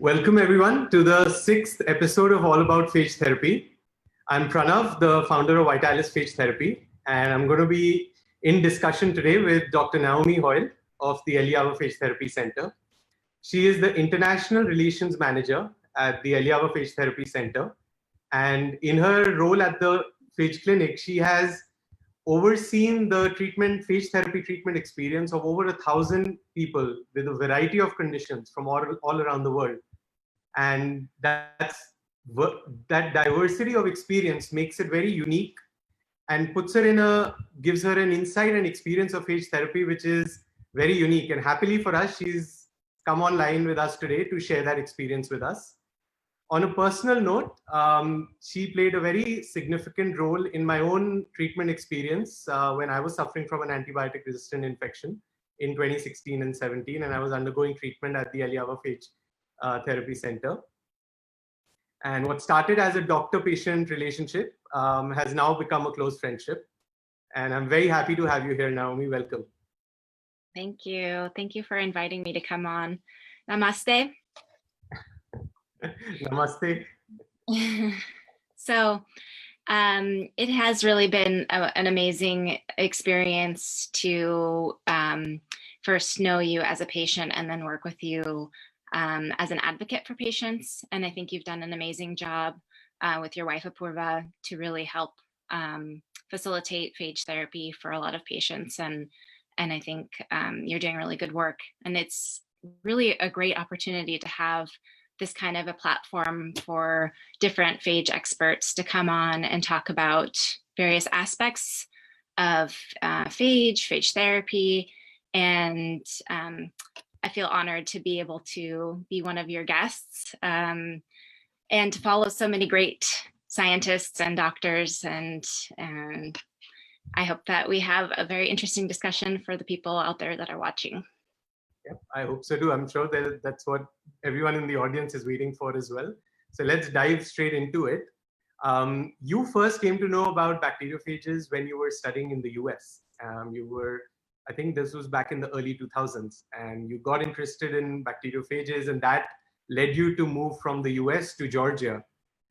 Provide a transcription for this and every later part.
Welcome everyone to the 6th episode of All About Phage Therapy. I'm Pranav, the founder of Untitled Phage Therapy, and I'm going to be in discussion today with Dr. Naomi Hoyle of the Eliava Phage Therapy Center. She is the International Relations Manager at the Eliava Phage Therapy Center, and in her role at the Phage Clinic, she has overseen the phage therapy treatment experience of over 1,000 people with a variety of conditions from all around the world. And that diversity of experience makes it very unique and gives her an insight and experience of phage therapy, which is very unique. And happily for us, she's come online with us today to share that experience with us. On a personal note, she played a very significant role in my own treatment experience when I was suffering from an antibiotic resistant infection in 2016 and 17, and I was undergoing treatment at the Eliava Phage Therapy Center. And what started as a doctor-patient relationship has now become a close friendship. And I'm very happy to have you here, Naomi. Welcome. Thank you. Thank you for inviting me to come on. Namaste. Namaste. So it has really been an amazing experience to first know you as a patient and then work with you as an advocate for patients. And I think you've done an amazing job with your wife Apurva to really help facilitate phage therapy for a lot of patients. And I think you're doing really good work. And it's really a great opportunity to have this kind of a platform for different phage experts to come on and talk about various aspects of phage therapy. And I feel honored to be able to be one of your guests and to follow so many great scientists and doctors. And I hope that we have a very interesting discussion for the people out there that are watching. Yep, I hope so too. I'm sure that's what everyone in the audience is waiting for as well. So let's dive straight into it. You first came to know about bacteriophages when you were studying in the US. I think this was back in the early 2000s, and you got interested in bacteriophages, and that led you to move from the US to Georgia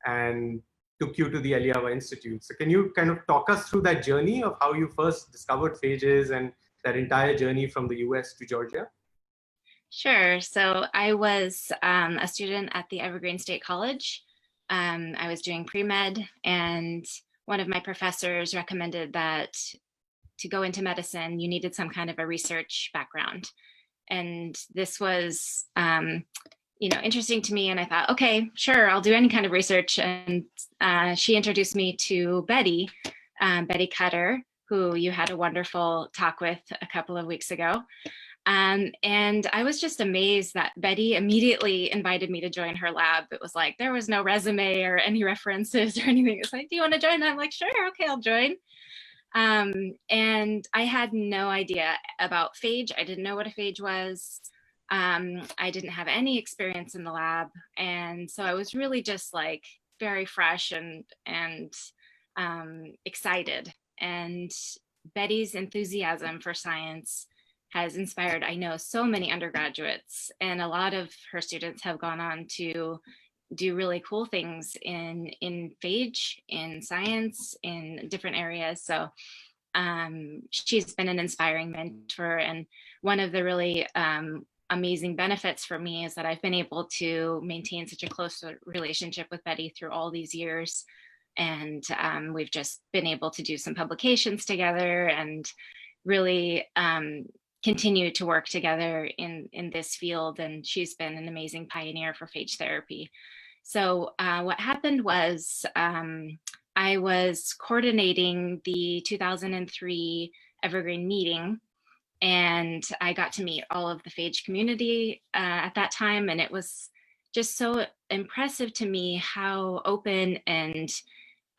and took you to the Eliava Institute. So can you kind of talk us through that journey of how you first discovered phages and that entire journey from the US to Georgia? Sure. So I was a student at the Evergreen State College. I was doing pre-med, and one of my professors recommended that to go into medicine, you needed some kind of a research background. And this was, interesting to me. And I thought, okay, sure, I'll do any kind of research. And she introduced me to Betty Cutter, who you had a wonderful talk with a couple of weeks ago. And I was just amazed that Betty immediately invited me to join her lab. It was like, there was no resume or any references or anything. It's like, do you want to join? And I'm like, sure, okay, I'll join. And I had no idea about phage. I didn't know what a phage was. I didn't have any experience in the lab. And so I was really just like very fresh and excited. And Betty's enthusiasm for science has inspired, I know, so many undergraduates, and a lot of her students have gone on to do really cool things in phage, in science, in different areas. So she's been an inspiring mentor, and one of the really amazing benefits for me is that I've been able to maintain such a close relationship with Betty through all these years. And we've just been able to do some publications together and really continue to work together in this field. And she's been an amazing pioneer for phage therapy. So what happened was I was coordinating the 2003 Evergreen meeting, and I got to meet all of the phage community at that time. And it was just so impressive to me how open and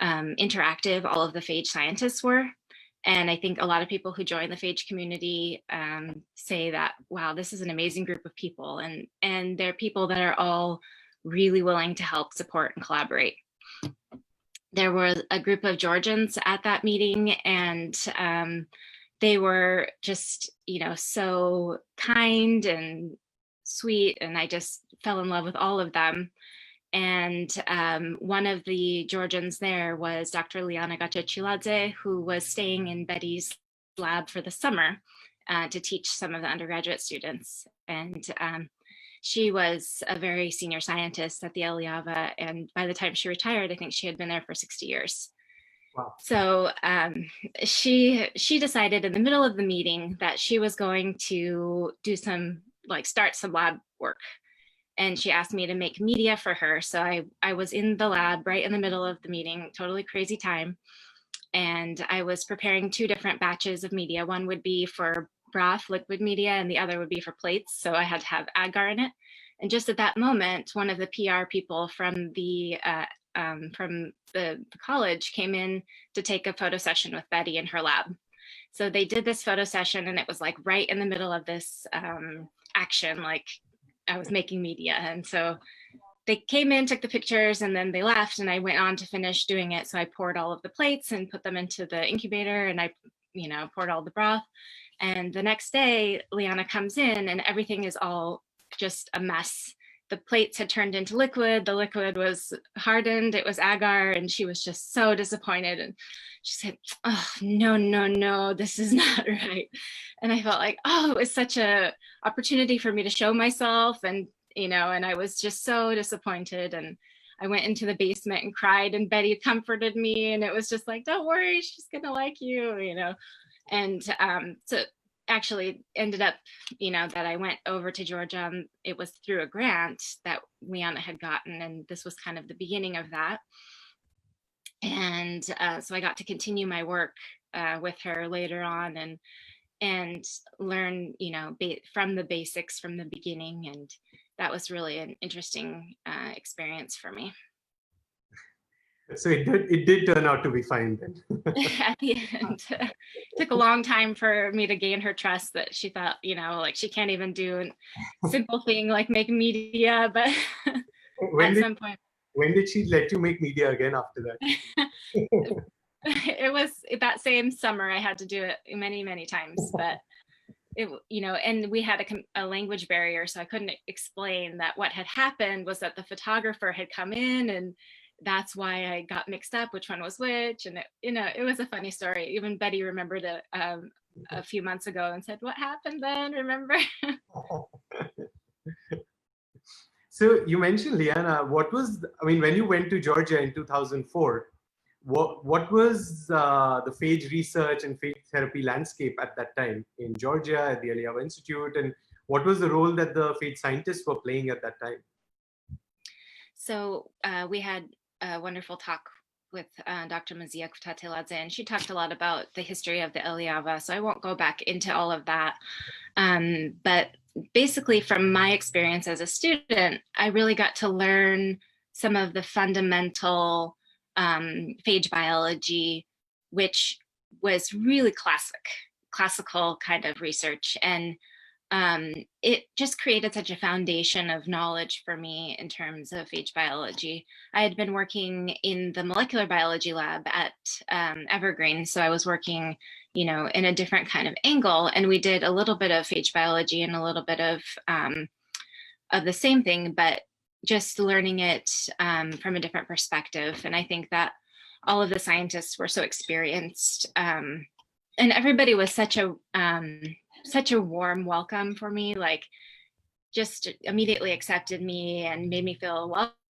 interactive all of the phage scientists were. And I think a lot of people who join the phage community say that, wow, this is an amazing group of people. And they're people that are all really willing to help, support, and collaborate. There were a group of Georgians at that meeting, and they were just, so kind and sweet, and I just fell in love with all of them. And one of the Georgians there was Dr. Liana Gachechiladze, who was staying in Betty's lab for the summer to teach some of the undergraduate students. And she was a very senior scientist at the Eliava, and by the time she retired, I think she had been there for 60 years. Wow. So she decided in the middle of the meeting that she was going to do start some lab work. And she asked me to make media for her. So I was in the lab right in the middle of the meeting, totally crazy time. And I was preparing 2 different batches of media. One would be for broth, liquid media, and the other would be for plates. So I had to have agar in it. And just at that moment, one of the PR people from the college came in to take a photo session with Betty in her lab. So they did this photo session, and it was like right in the middle of this action, like I was making media. And so they came in, took the pictures, and then they left, and I went on to finish doing it. So I poured all of the plates and put them into the incubator, and I, poured all the broth. And the next day, Liana comes in, and everything is all just a mess. The plates had turned into liquid. The liquid was hardened. It was agar, and she was just so disappointed. And she said, "Oh, no, this is not right." And I felt like, it was such a opportunity for me to show myself, and and I was just so disappointed. And I went into the basement and cried, and Betty comforted me, and it was just like, "Don't worry, she's gonna like you," And so actually ended up, that I went over to Georgia. It was through a grant that Liana had gotten, and this was kind of the beginning of that. And so I got to continue my work with her later on, and learn, from the basics, from the beginning. And that was really an interesting experience for me. So it did turn out to be fine then. At the end, it took a long time for me to gain her trust, that she thought, like she can't even do a simple thing like make media. But at some point. When did she let you make media again after that? It was that same summer. I had to do it many, many times, but and we had a language barrier, so I couldn't explain that what had happened was that the photographer had come in, and that's why I got mixed up which one was which. And it was a funny story. Even Betty remembered it a few months ago and said, "What happened then? Remember?" So you mentioned Liana. When you went to Georgia in 2004, what was the phage research and phage therapy landscape at that time in Georgia at the Eliava Institute, and what was the role that the phage scientists were playing at that time? So we had a wonderful talk with Dr. Mazia Kutateladze, and she talked a lot about the history of the Eliava, so I won't go back into all of that. But basically, from my experience as a student, I really got to learn some of the fundamental phage biology, which was really classical kind of research. And it just created such a foundation of knowledge for me in terms of phage biology. I had been working in the molecular biology lab at Evergreen, so I was working, in a different kind of angle, and we did a little bit of phage biology and a little bit of the same thing, but just learning it from a different perspective. And I think that all of the scientists were so experienced, and everybody was such a warm welcome for me, like just immediately accepted me and made me feel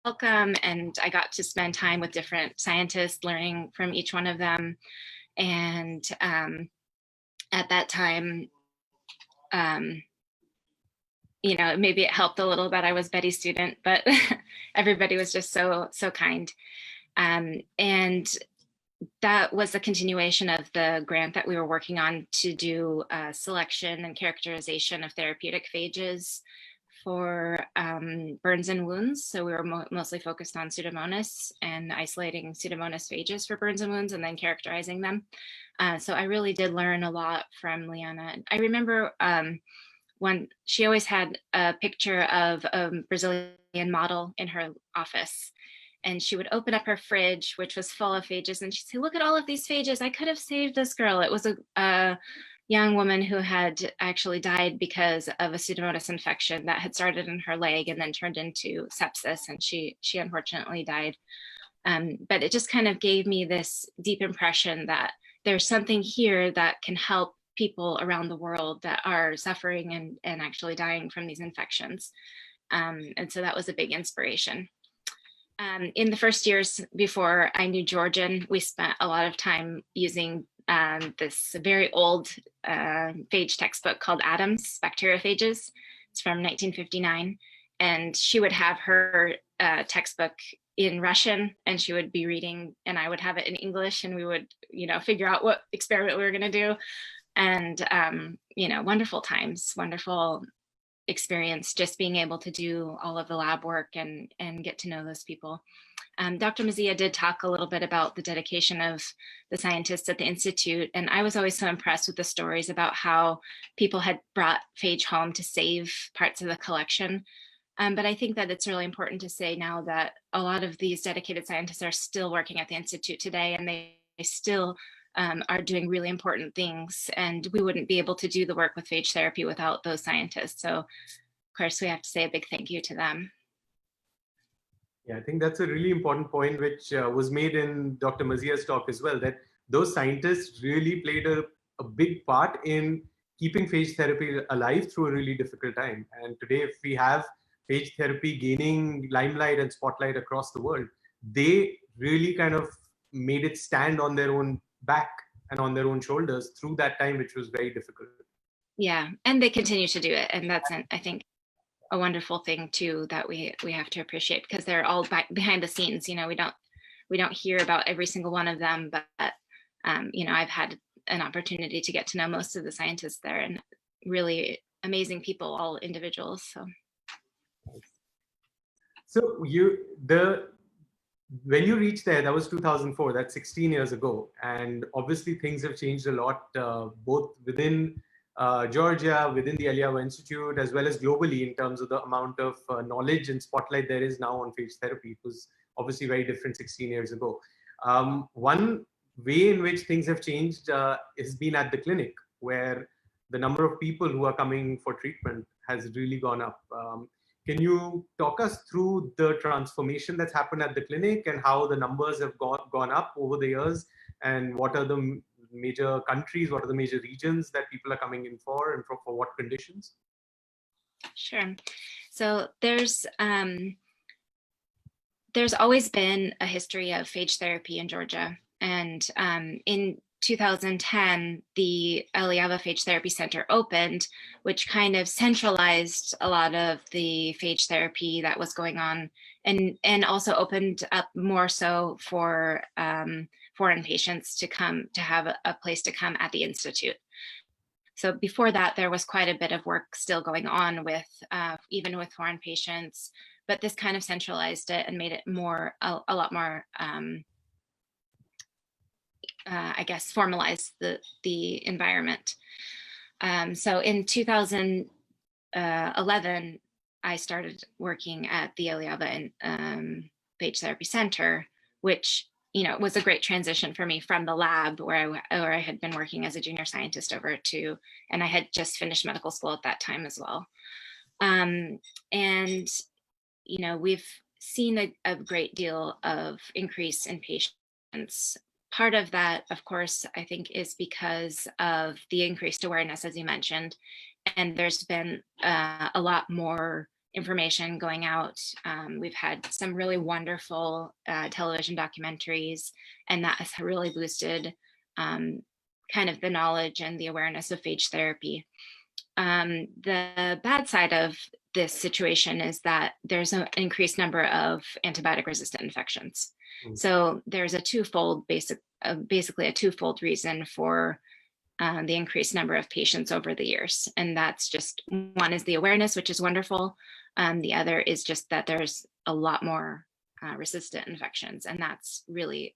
welcome. And I got to spend time with different scientists, learning from each one of them. And at that time, maybe it helped a little that I was Betty's student, but everybody was just so kind. And that was a continuation of the grant that we were working on to do selection and characterization of therapeutic phages for burns and wounds. So we were mostly focused on Pseudomonas and isolating Pseudomonas phages for burns and wounds and then characterizing them. So I really did learn a lot from Liana. I remember when she always had a picture of a Brazilian model in her office. And she would open up her fridge, which was full of phages, and she'd say, "Look at all of these phages. I could have saved this girl." It was a young woman who had actually died because of a Pseudomonas infection that had started in her leg and then turned into sepsis, and she unfortunately died. But it just kind of gave me this deep impression that there's something here that can help people around the world that are suffering and actually dying from these infections. And so that was a big inspiration. In the first years before I knew Georgian, we spent a lot of time using this very old phage textbook called Adams, Bacterial Phages. It's from 1959. And she would have her textbook in Russian, and she would be reading, and I would have it in English, and we would, figure out what experiment we were going to do. And, wonderful times, wonderful experience, just being able to do all of the lab work and get to know those people. Dr. Mazzia did talk a little bit about the dedication of the scientists at the Institute, and I was always so impressed with the stories about how people had brought phage home to save parts of the collection. But I think that it's really important to say now that a lot of these dedicated scientists are still working at the Institute today, and they still are doing really important things. And we wouldn't be able to do the work with phage therapy without those scientists. So, of course, we have to say a big thank you to them. Yeah, I think that's a really important point, which was made in Dr. Mazzia's talk as well, that those scientists really played a big part in keeping phage therapy alive through a really difficult time. And today, if we have phage therapy gaining limelight and spotlight across the world, they really kind of made it stand on their own back and on their own shoulders through that time, which was very difficult. Yeah, and they continue to do it. And that's, I think, a wonderful thing too that we have to appreciate, because they're all behind the scenes. We don't hear about every single one of them, but I've had an opportunity to get to know most of the scientists there, and really amazing people, all individuals. So when you reached there, that was 2004, that's 16 years ago. And obviously things have changed a lot, both within Georgia, within the Eliava Institute, as well as globally in terms of the amount of knowledge and spotlight there is now on phage therapy. It was obviously very different 16 years ago. One way in which things have changed has been at the clinic, where the number of people who are coming for treatment has really gone up. Can you talk us through the transformation that's happened at the clinic and how the numbers have gone up over the years, and what are the major countries, what are the major regions that people are coming in for, and for what conditions? Sure. So there's always been a history of phage therapy in Georgia. And in 2010, the Eliava Phage Therapy Center opened, which kind of centralized a lot of the phage therapy that was going on, and also opened up more so for foreign patients to come to have a place to come at the Institute. So before that, there was quite a bit of work still going on with even with foreign patients, but this kind of centralized it and made it a lot more I guess, formalize the environment. So in 2011, I started working at the Eliava Phage Therapy Center, which was a great transition for me from the lab where I had been working as a junior scientist over to, and I had just finished medical school at that time as well. And we've seen a great deal of increase in patients. Part of that, of course, I think is because of the increased awareness, as you mentioned, and there's been a lot more information going out. We've had some really wonderful television documentaries, and that has really boosted kind of the knowledge and the awareness of phage therapy. The bad side of this situation is that there's an increased number of antibiotic resistant infections. So there's basically a twofold reason for the increased number of patients over the years. And that's just, one is the awareness, which is wonderful. The other is just that there's a lot more resistant infections, and that's really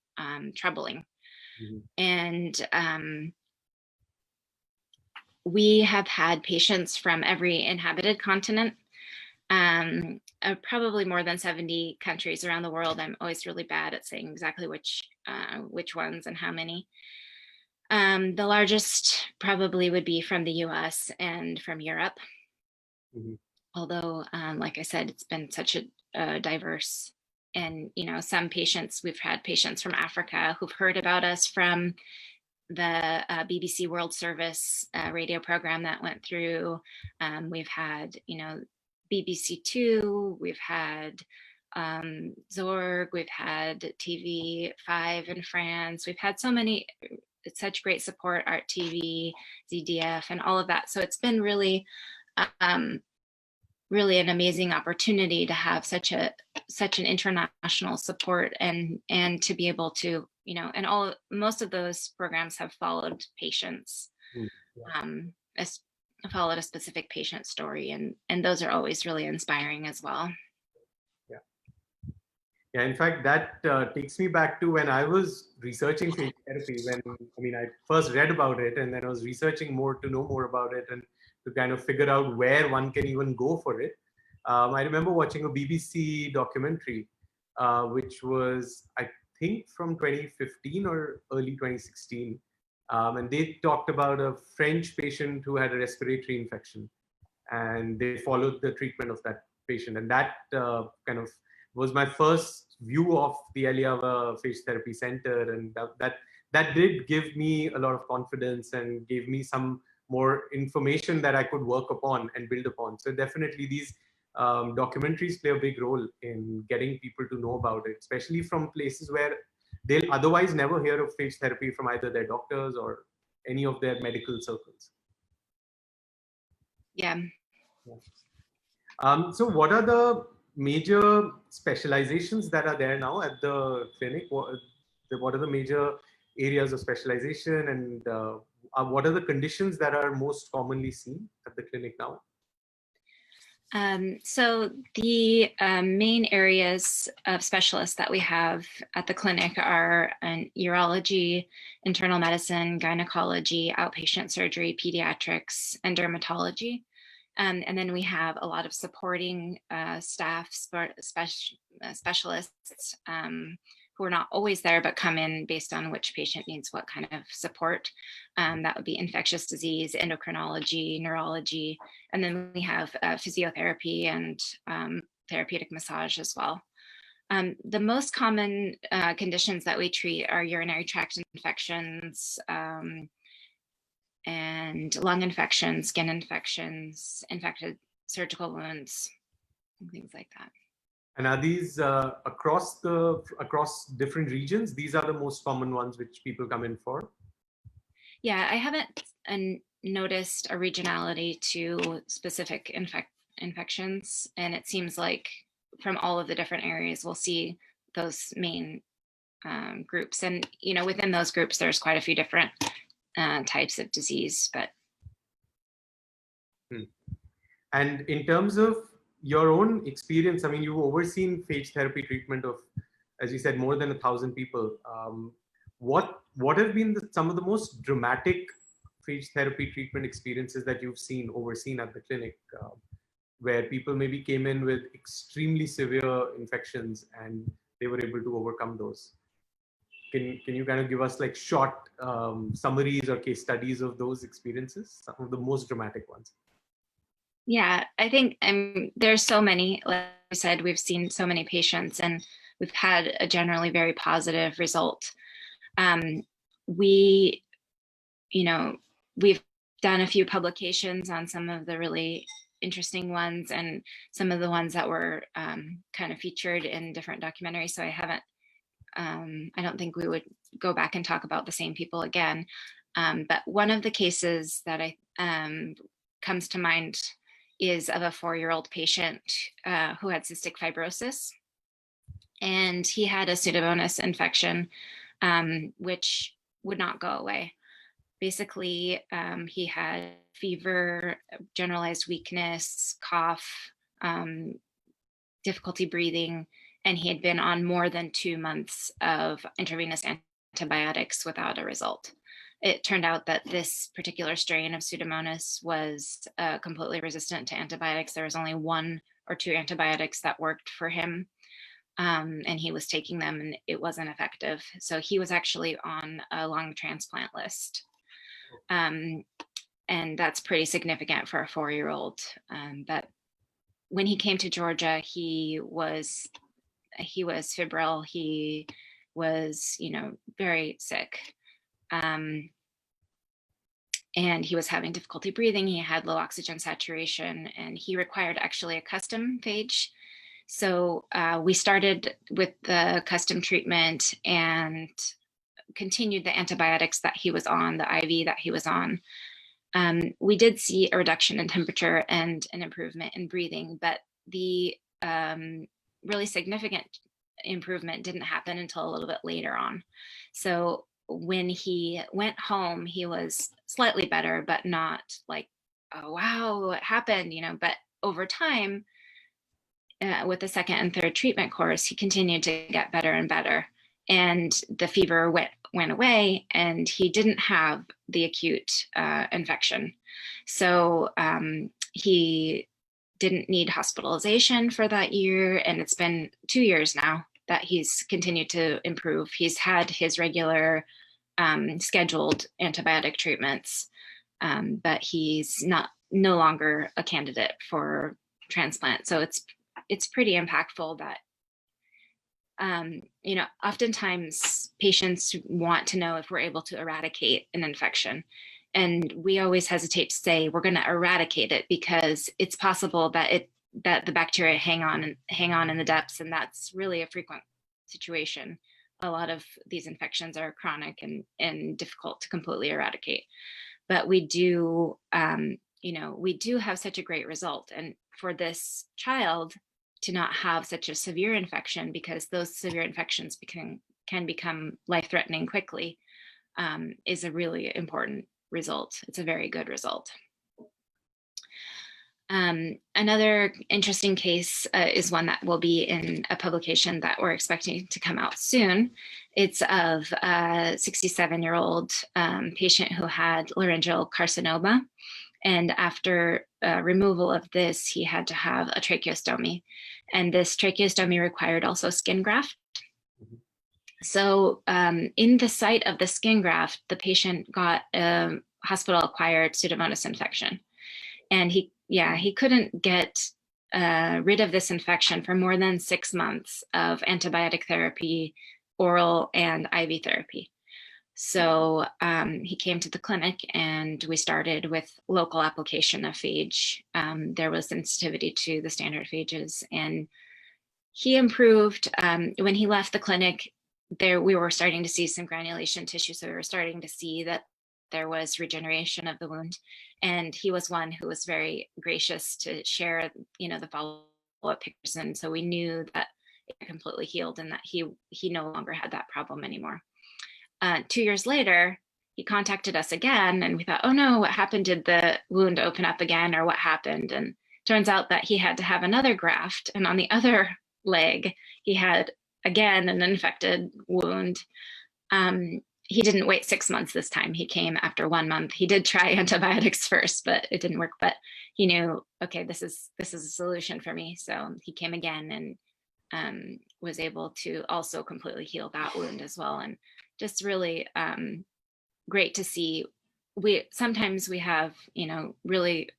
troubling. And we have had patients from every inhabited continent, probably more than 70 countries around the world. I'm always really bad at saying exactly which ones and how many. The largest probably would be from the US and from Europe. Mhm. Although, like I said, it's been such a diverse, and some patients, we've had patients from Africa who've heard about us from the BBC World Service radio program that went through. We've had, BBC Two, we've had Zorg, we've had TV5 in France. We've had so many, such great support, Art TV, ZDF, and all of that. So it's been really, really an amazing opportunity to have such an international support, and to be able to, and most of those programs have followed patients, followed a specific patient story, and those are always really inspiring as well. Yeah, in fact, that takes me back to when I was researching phage therapy. I first read about it, and then I was researching more to know more about it and to kind of figure out where one can even go for it. I remember watching a BBC documentary, which was, I think, from 2015 or early 2016. And they talked about a French patient who had a respiratory infection, and they followed the treatment of that patient. And that kind of was my first view of the Eliava Phage Therapy Center, and that did give me a lot of confidence and gave me some more information that I could work upon and build upon. So definitely these documentaries play a big role in getting people to know about it, especially from places where they'll otherwise never hear of phage therapy from either their doctors or any of their medical circles. Yeah. So what are the major specializations that are there now at the clinic? What are the major areas of specialization, and what are the conditions that are most commonly seen at the clinic now? So the main areas of specialists that we have at the clinic are urology, internal medicine, gynecology, outpatient surgery, pediatrics, and dermatology. And then we have a lot of supporting staff, specialists who are not always there, but come in based on which patient needs what kind of support. That would be infectious disease, endocrinology, neurology, and then we have physiotherapy and therapeutic massage as well. The most common conditions that we treat are urinary tract infections, and lung infections, skin infections, infected surgical wounds, and things like that. And are these across different regions? These are the most common ones which people come in for? Yeah, I haven't noticed a regionality to specific infections, and it seems like from all of the different areas we'll see those main groups, and within those groups there's quite a few different types of disease. But And in terms of your own experience, I mean, you've overseen phage therapy treatment of, as you said, more than 1,000 people. What have been some of the most dramatic phage therapy treatment experiences that you've overseen at the clinic, where people maybe came in with extremely severe infections and they were able to overcome those? Can you kind of give us like short summaries or case studies of those experiences, some of the most dramatic ones? Yeah, I think there's so many. Like I said, we've seen so many patients, and we've had a generally very positive result. We've done a few publications on some of the really interesting ones, and some of the ones that were kind of featured in different documentaries. So I don't think we would go back and talk about the same people again. But one of the cases that comes to mind is of a 4-year-old patient who had cystic fibrosis, and he had a Pseudomonas infection, which would not go away. Basically, he had fever, generalized weakness, cough, difficulty breathing, and he had been on more than 2 months of intravenous antibiotics without a result. It turned out that this particular strain of Pseudomonas was completely resistant to antibiotics. There was only 1 or 2 antibiotics that worked for him, and he was taking them and it wasn't effective. So he was actually on a lung transplant list. And that's pretty significant for a 4-year-old. But when he came to Georgia, he was febrile. He was, very sick. And he was having difficulty breathing. He had low oxygen saturation, and he required actually a custom phage. So we started with the custom treatment and continued the antibiotics that he was on, the IV that he was on. We did see a reduction in temperature and an improvement in breathing, but the really significant improvement didn't happen until a little bit later on. So when he went home, he was slightly better, but not like, oh, wow, what happened, but over time, with the second and third treatment course, he continued to get better and better. And the fever went away, and he didn't have the acute infection. So he didn't need hospitalization for that year. And it's been 2 years now that he's continued to improve. He's had his regular scheduled antibiotic treatments, but he's no longer a candidate for transplant. So it's pretty impactful that oftentimes patients want to know if we're able to eradicate an infection. And we always hesitate to say we're going to eradicate it, because it's possible that the bacteria hang on in the depths, and that's really a frequent situation. A lot of these infections are chronic and difficult to completely eradicate. But we do have such a great result. And for this child to not have such a severe infection, because those severe infections can become life-threatening quickly, is a really important result. It's a very good result. Another interesting case is one that will be in a publication that we're expecting to come out soon. It's of a 67-year-old patient who had laryngeal carcinoma. And after removal of this, he had to have a tracheostomy. And this tracheostomy required also skin graft. So in the site of the skin graft, the patient got a hospital-acquired Pseudomonas infection. And he couldn't get rid of this infection for more than 6 months of antibiotic therapy, oral and IV therapy. So he came to the clinic, and we started with local application of phage. There was sensitivity to the standard phages, and he improved. When he left the clinic, we were starting to see some granulation tissue. So we were starting to see that there was regeneration of the wound. And he was one who was very gracious to share, the follow-up pictures. And so we knew that it completely healed and that he no longer had that problem anymore. 2 years later, he contacted us again, and we thought, oh no, what happened? Did the wound open up again, or what happened? And turns out that he had to have another graft, and on the other leg, he had again an infected wound. He didn't wait 6 months this time. He came after 1 month. He did try antibiotics first, but it didn't work. But he knew, okay, this is a solution for me. So he came again and was able to also completely heal that wound as well. And just really great to see. Sometimes we have, really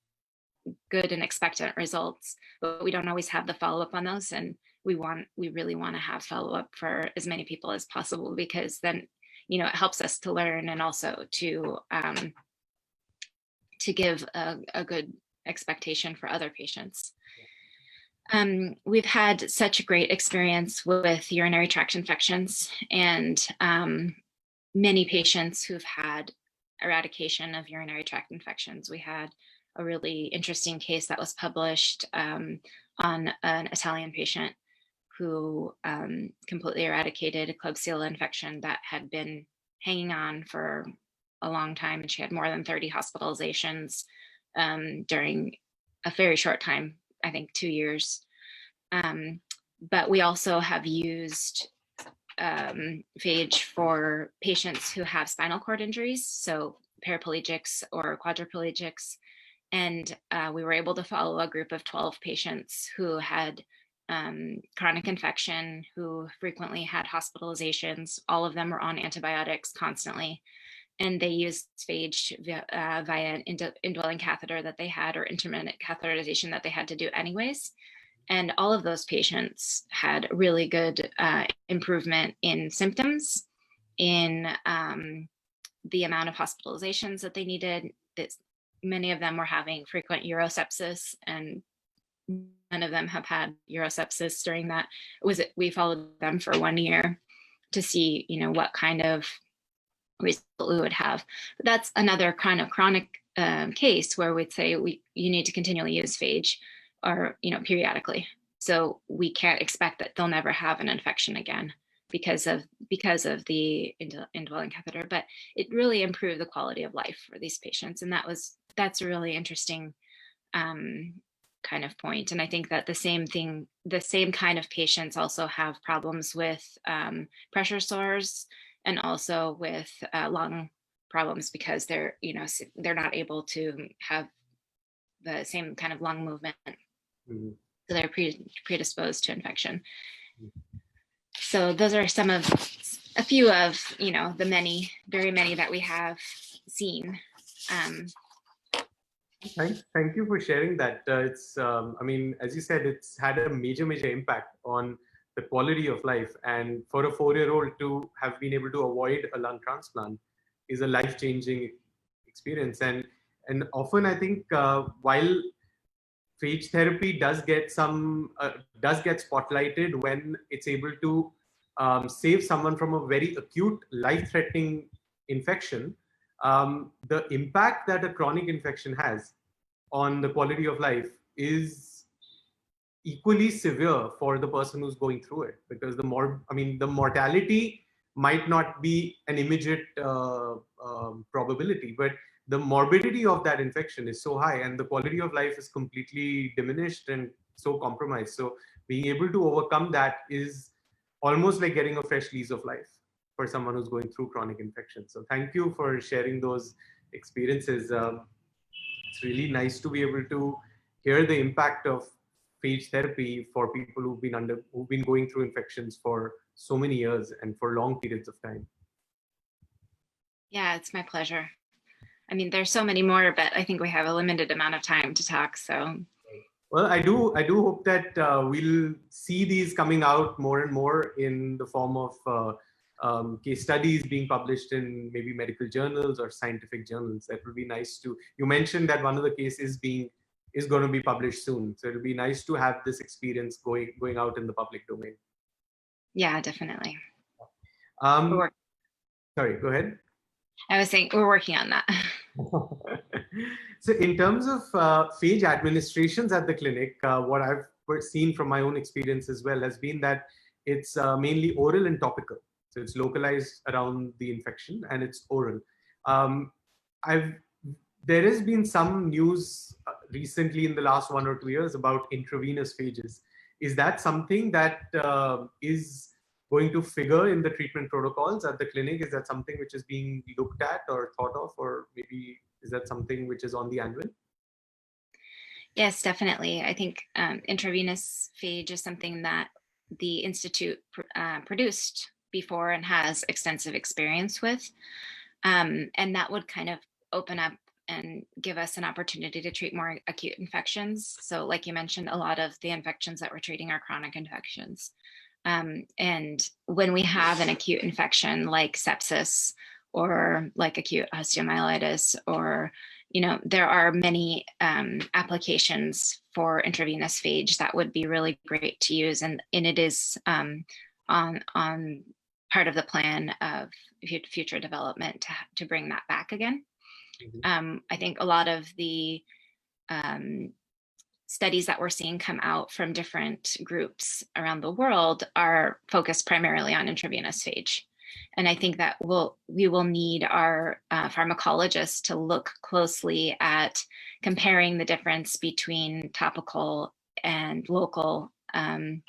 good and expectant results, but we don't always have the follow-up on those. And we really want to have follow-up for as many people as possible, because then, it helps us to learn, and also to give a good expectation for other patients. We've had such a great experience with urinary tract infections, and many patients who've had eradication of urinary tract infections. We had a really interesting case that was published on an Italian patient who completely eradicated a Klebsiella infection that had been hanging on for a long time, and she had more than 30 hospitalizations during a very short time, I think 2 years. But we also have used phage for patients who have spinal cord injuries, so paraplegics or quadriplegics. And we were able to follow a group of 12 patients who had chronic infection, who frequently had hospitalizations. All of them were on antibiotics constantly. and they used phage via an indwelling catheter that they had, or intermittent catheterization that they had to do anyways. And all of those patients had really good improvement in symptoms, in the amount of hospitalizations that they needed. Many of them were having frequent urosepsis, and none of them have had urosepsis during that. We followed them for 1 year to see, what kind of result we would have. But that's another kind of chronic case where we'd say you need to continually use phage, or periodically. So we can't expect that they'll never have an infection again because of the indwelling catheter. But it really improved the quality of life for these patients, and that's a really interesting kind of point. And I think that the same kind of patients also have problems with pressure sores, and also with lung problems, because they're not able to have the same kind of lung movement. Mm-hmm. So they're predisposed to infection. Mm-hmm. So those are a few of the very many that we have seen. Thank you for sharing that. It's as you said, it's had a major impact on the quality of life, and for a 4-year-old to have been able to avoid a lung transplant is a life-changing experience. And often I think while phage therapy does get spotlighted when it's able to save someone from a very acute, life-threatening infection, the impact that a chronic infection has on the quality of life is equally severe for the person who's going through it, because the mortality might not be an immediate probability, but the morbidity of that infection is so high, and the quality of life is completely diminished and so compromised. So being able to overcome that is almost like getting a fresh lease of life for someone who's going through chronic infection. So thank you for sharing those experiences. It's really nice to be able to hear the impact of phage therapy for people who've been going through infections for so many years and for long periods of time. Yeah, it's my pleasure. There's so many more, but I think we have a limited amount of time to talk. So, well, I do hope that we'll see these coming out more and more in the form of case studies being published in maybe medical journals or scientific journals. That would be nice to. You mentioned that one of the cases is going to be published soon, so it'll be nice to have this experience going out in the public domain. Yeah, definitely. Sorry, go ahead. I was saying we're working on that. So in terms of phage administrations at the clinic, what I've seen from my own experience as well has been that it's mainly oral and topical. So it's localized around the infection and it's oral. There has been some news recently in the last 1 or 2 years about intravenous phages. Is that something that is going to figure in the treatment protocols at the clinic? Is that something which is being looked at or thought of, or maybe is that something which is on the anvil? Yes, definitely. I think intravenous phage is something that the Institute produced before and has extensive experience with. And that would kind of open up and give us an opportunity to treat more acute infections. So like you mentioned, a lot of the infections that we're treating are chronic infections. And when we have an acute infection like sepsis or like acute osteomyelitis, or, there are many applications for intravenous phage that would be really great to use. And it is on part of the plan of future development to bring that back again. Mm-hmm. I think a lot of the studies that we're seeing come out from different groups around the world are focused primarily on intravenous phage. And I think that we will need our pharmacologists to look closely at comparing the difference between topical and local and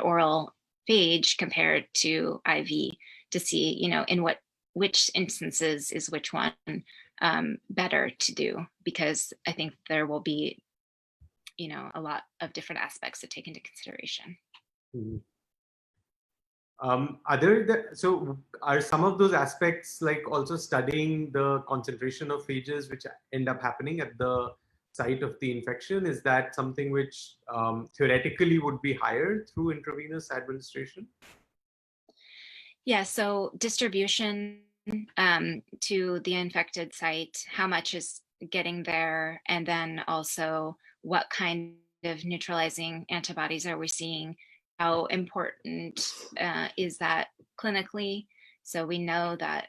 oral phage compared to IV, to see, in which instances is which one better to do, because I think there will be a lot of different aspects to take into consideration. Mm-hmm. So are some of those aspects like also studying the concentration of phages which end up happening at the site of the infection? Is that something which theoretically would be higher through intravenous administration? Yeah, so distribution to the infected site, how much is getting there, and then also what kind of neutralizing antibodies are we seeing? How important is that clinically? So we know that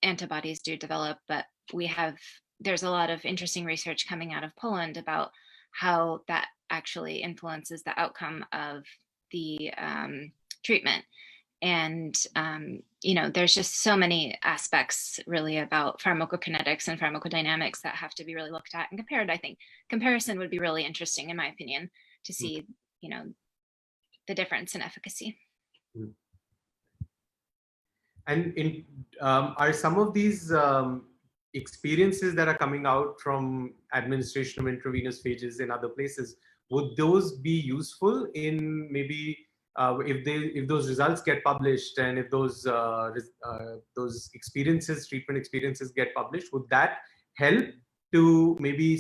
antibodies do develop, but there's a lot of interesting research coming out of Poland about how that actually influences the outcome of the treatment. And there's just so many aspects really about pharmacokinetics and pharmacodynamics that have to be really looked at and compared. I think comparison would be really interesting, in my opinion, to see the difference in efficacy. And are some of these experiences that are coming out from administration of intravenous phages in other places, would those be useful in maybe if those results get published, and if those treatment experiences get published, would that help to maybe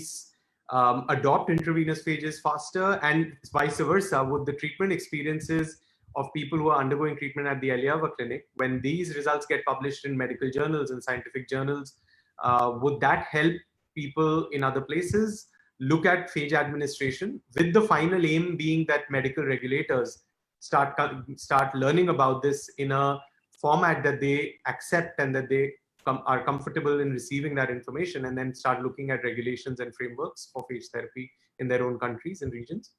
adopt intravenous phages faster, and vice versa? Would the treatment experiences of people who are undergoing treatment at the Eliava clinic, when these results get published in medical journals and scientific journals, would that help people in other places look at phage administration, with the final aim being that medical regulators start learning about this in a format that they accept and that they are comfortable in receiving that information, and then start looking at regulations and frameworks for phage therapy in their own countries and regions?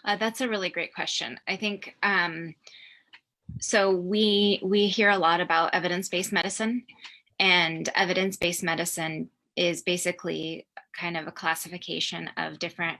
That's a really great question. I think so. We hear a lot about evidence-based medicine, and evidence-based medicine is basically kind of a classification of different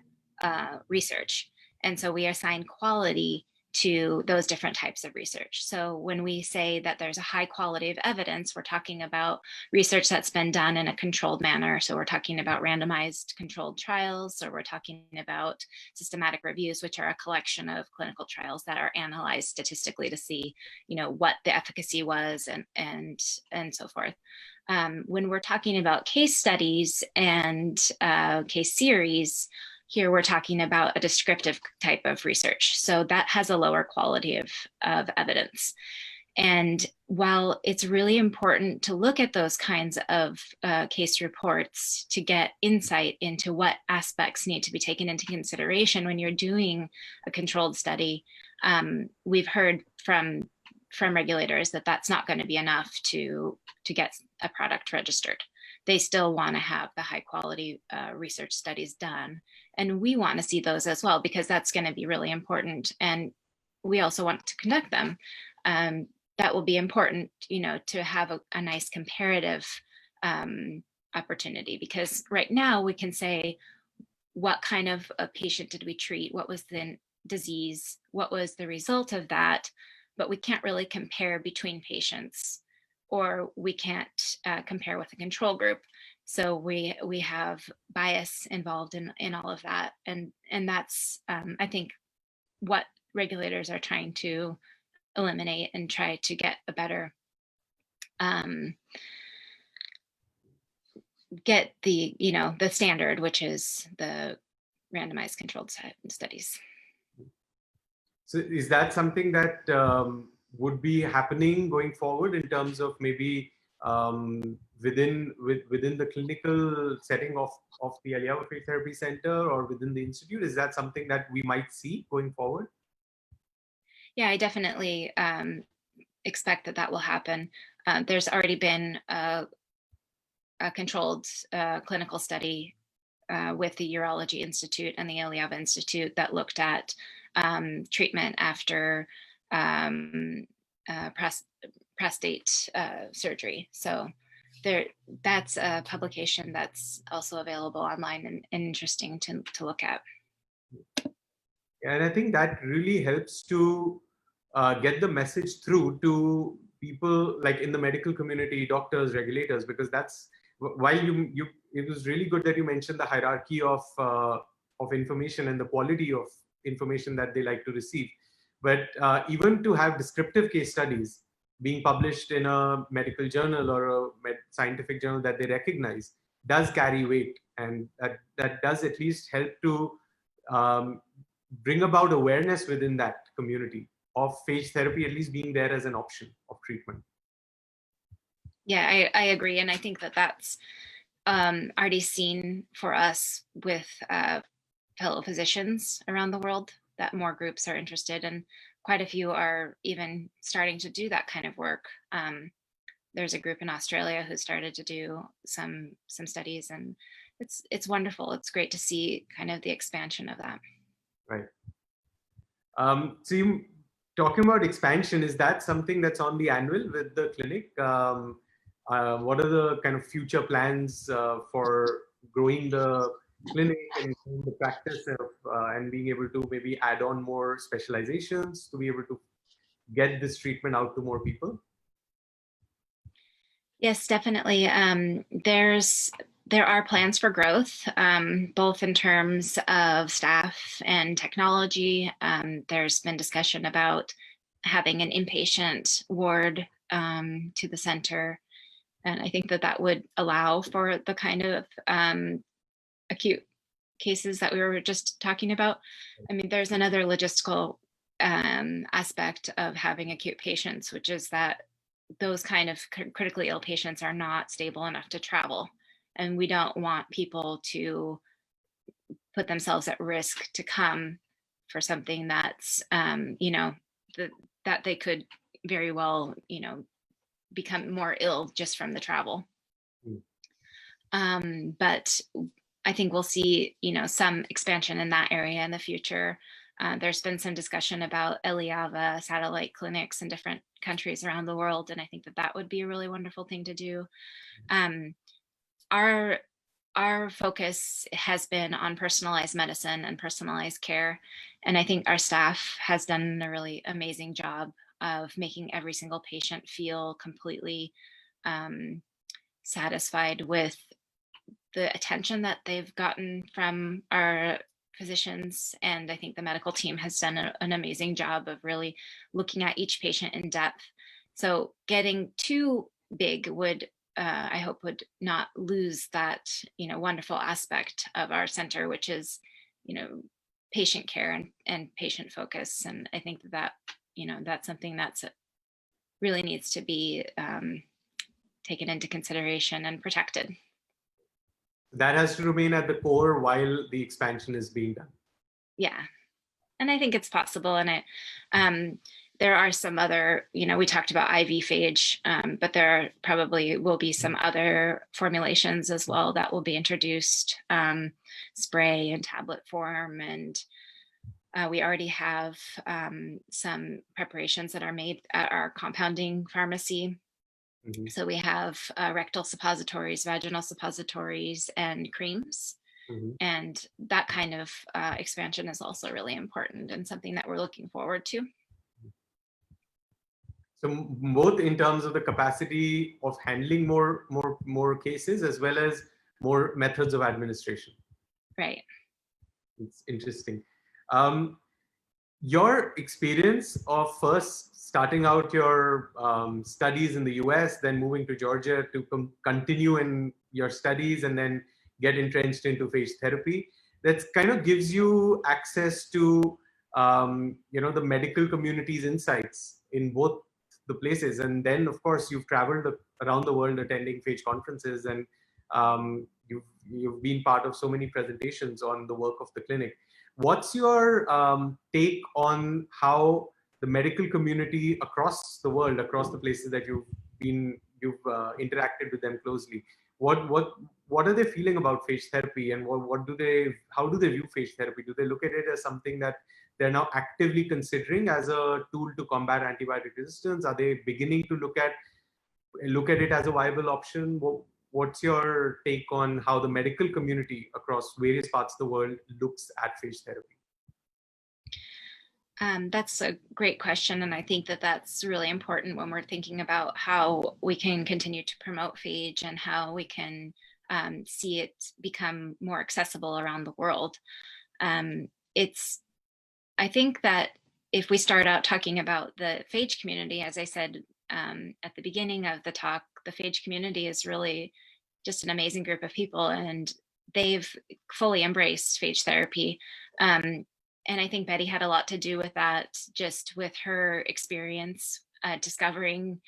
research. And so we assign quality to those different types of research. So when we say that there's a high quality of evidence, we're talking about research that's been done in a controlled manner. So we're talking about randomized controlled trials, or we're talking about systematic reviews, which are a collection of clinical trials that are analyzed statistically to see, what the efficacy was and so forth. When we're talking about case studies and case series, here we're talking about a descriptive type of research. So that has a lower quality of evidence. And while it's really important to look at those kinds of case reports to get insight into what aspects need to be taken into consideration when you're doing a controlled study, we've heard from regulators that that's not going to be enough to get a product registered. They still want to have the high quality research studies done. And we want to see those as well, because that's going to be really important. And we also want to conduct them. That will be important, to have a nice comparative opportunity, because right now we can say, what kind of a patient did we treat? What was the disease? What was the result of that? But we can't really compare between patients, or we can't compare with a control group. So we have bias involved in all of that. And that's, I think, what regulators are trying to eliminate and try to get a better, get the, the standard, which is the randomized controlled studies. So is that something that would be happening going forward in terms of maybe within the clinical setting of the Eliava Phage Therapy Center, or within the institute? Is that something that we might see going forward? Yeah, I definitely expect that will happen. There's already been a controlled clinical study with the Urology Institute and the Eliava Institute that looked at treatment after prostate surgery. So that's a publication that's also available online and interesting to look at. And I think that really helps to get the message through to people like in the medical community, doctors, regulators, because that's while it was really good that you mentioned the hierarchy of information and the quality of information that they like to receive. But even to have descriptive case studies being published in a medical journal or a scientific journal that they recognize does carry weight, and that does at least help to um, bring about awareness within that community of phage therapy at least being there as an option of treatment. Yeah, I agree. And I think that that's already seen for us with fellow physicians around the world, that more groups are interested, and quite a few are even starting to do that kind of work. There's a group in Australia who started to do some studies, and it's wonderful. It's great to see kind of the expansion of that. Right. So you talking about expansion, is that something that's on the annual with the clinic? What are the kind of future plans for growing the clinic and the practice of, and being able to maybe add on more specializations to be able to get this treatment out to more people? Yes, definitely. There are plans for growth, both in terms of staff and technology. There's been discussion about having an inpatient ward to the center, and I think that that would allow for the kind of acute cases that we were just talking about. I mean, there's another logistical aspect of having acute patients, which is that those kind of critically ill patients are not stable enough to travel. And we don't want people to put themselves at risk to come for something that's, that they could very well, become more ill just from the travel. But I think we'll see, some expansion in that area in the future. There's been some discussion about Eliava satellite clinics in different countries around the world, and I think that that would be a really wonderful thing to do. Our focus has been on personalized medicine and personalized care, and I think our staff has done a really amazing job of making every single patient feel completely satisfied with the attention that they've gotten from our physicians. And I think the medical team has done an amazing job of really looking at each patient in depth. So getting too big would, I hope, would not lose that, wonderful aspect of our center, which is, patient care and patient focus. And I think that, that's something that's really needs to be taken into consideration and protected. That has to remain at the core while the expansion is being done. Yeah, and I think it's possible. And there are some other, we talked about IV phage, but there probably will be some other formulations as well that will be introduced, spray and tablet form. And we already have some preparations that are made at our compounding pharmacy. Mm-hmm. So we have rectal suppositories, vaginal suppositories, and creams. Mm-hmm. And that kind of expansion is also really important and something that we're looking forward to. So both in terms of the capacity of handling more cases, as well as more methods of administration. Right. It's interesting. Your experience of first starting out your studies in the US, then moving to Georgia to continue in your studies and then get entrenched into phage therapy, that kind of gives you access to the medical community's insights in both the places. And then, of course, you've traveled around the world attending phage conferences, and you've been part of so many presentations on the work of the clinic. What's your take on how the medical community across the world, across the places that you've interacted with them closely, what are they feeling about phage therapy, and how do they view phage therapy? Do they look at it as something that they're now actively considering as a tool to combat antibiotic resistance? Are they beginning to look at it as a viable option? What's your take on how the medical community across various parts of the world looks at phage therapy? That's a great question. And I think that that's really important when we're thinking about how we can continue to promote phage and how we can see it become more accessible around the world. I think that if we start out talking about the phage community, as I said at the beginning of the talk, the phage community is really just an amazing group of people, and they've fully embraced phage therapy. And I think Betty had a lot to do with that, just with her experience discovering,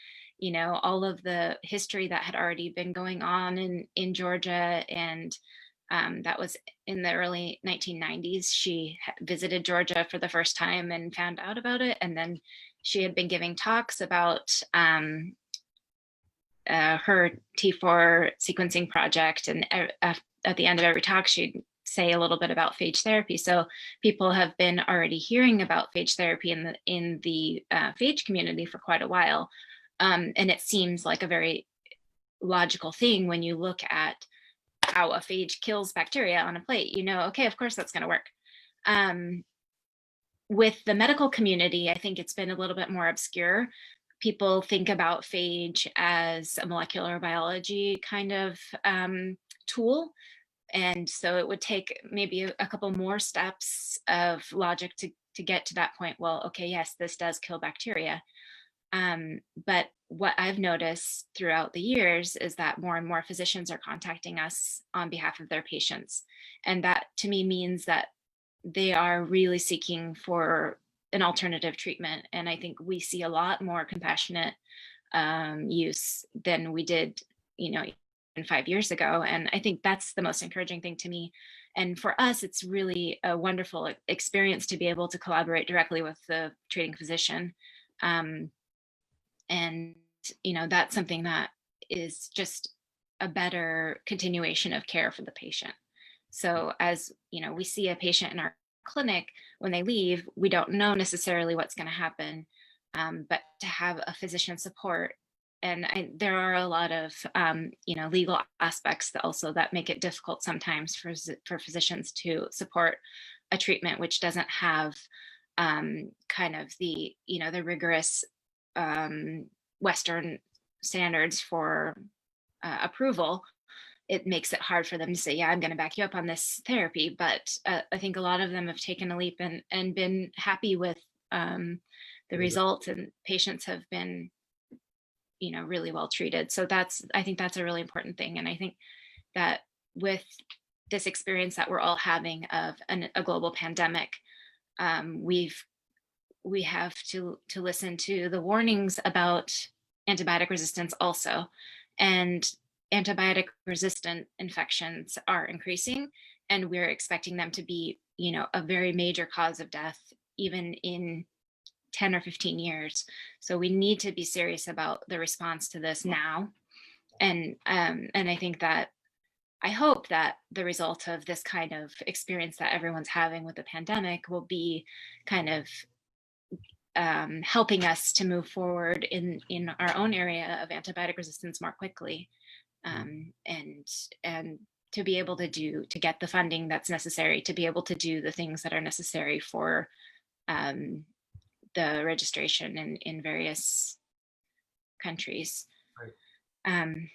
all of the history that had already been going on in Georgia. And that was in the early 1990s. She visited Georgia for the first time and found out about it. And then she had been giving talks about her T4 sequencing project. And at the end of every talk, she'd say a little bit about phage therapy. So people have been already hearing about phage therapy in the phage community for quite a while. And it seems like a very logical thing when you look at how a phage kills bacteria on a plate. Okay, of course that's going to work. With the medical community, I think it's been a little bit more obscure. People think about phage as a molecular biology kind of tool. And so it would take maybe a couple more steps of logic to get to that point. Well, okay, yes, this does kill bacteria. But what I've noticed throughout the years is that more and more physicians are contacting us on behalf of their patients. And that to me means that they are really seeking for an alternative treatment. And I think we see a lot more compassionate use than we did, 5 years ago. And I think that's the most encouraging thing to me. And for us, it's really a wonderful experience to be able to collaborate directly with the treating physician. And, that's something that is just a better continuation of care for the patient. So as, we see a patient in our clinic, when they leave, we don't know necessarily what's going to happen, but to have a physician support. And there are a lot of, legal aspects that make it difficult sometimes for physicians to support a treatment which doesn't have kind of the, the rigorous Western standards for approval. It makes it hard for them to say, yeah, I'm going to back you up on this therapy. But I think a lot of them have taken a leap and been happy with the results, and patients have been, really well treated. So I think that's a really important thing. And I think that with this experience that we're all having of a global pandemic, we have to listen to the warnings about antibiotic resistance also. And antibiotic resistant infections are increasing, and we're expecting them to be, a very major cause of death, even in 10 or 15 years. So we need to be serious about the response to this now. And I think that I hope that the result of this kind of experience that everyone's having with the pandemic will be kind of helping us to move forward in our own area of antibiotic resistance more quickly, and to be able to get the funding that's necessary to be able to do the things that are necessary for the registration in various countries. Right.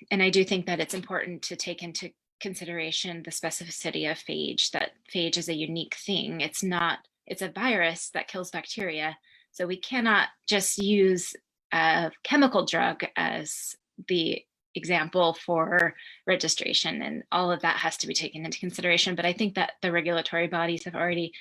And I do think that it's important to take into consideration the specificity of phage, that phage is a unique thing. It's a virus that kills bacteria. So we cannot just use a chemical drug as the example for registration, and all of that has to be taken into consideration. But I think that the regulatory bodies have already,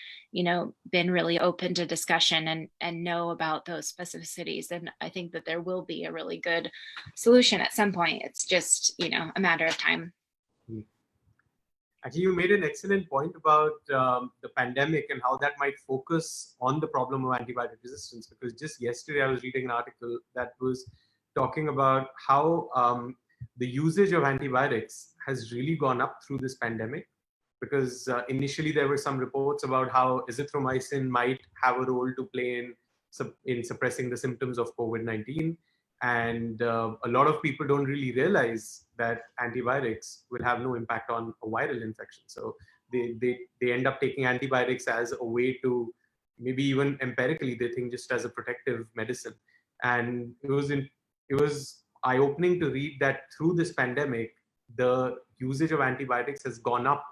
been really open to discussion and know about those specificities. And I think that there will be a really good solution at some point. It's just, a matter of time. Actually, you made an excellent point about the pandemic and how that might focus on the problem of antibiotic resistance, because just yesterday I was reading an article that was talking about how the usage of antibiotics has really gone up through this pandemic, because initially there were some reports about how azithromycin might have a role to play in suppressing the symptoms of COVID-19. And a lot of people don't really realize that antibiotics will have no impact on a viral infection. So they end up taking antibiotics as a way to, maybe even empirically, they think just as a protective medicine. And it was eye-opening to read that through this pandemic, the usage of antibiotics has gone up,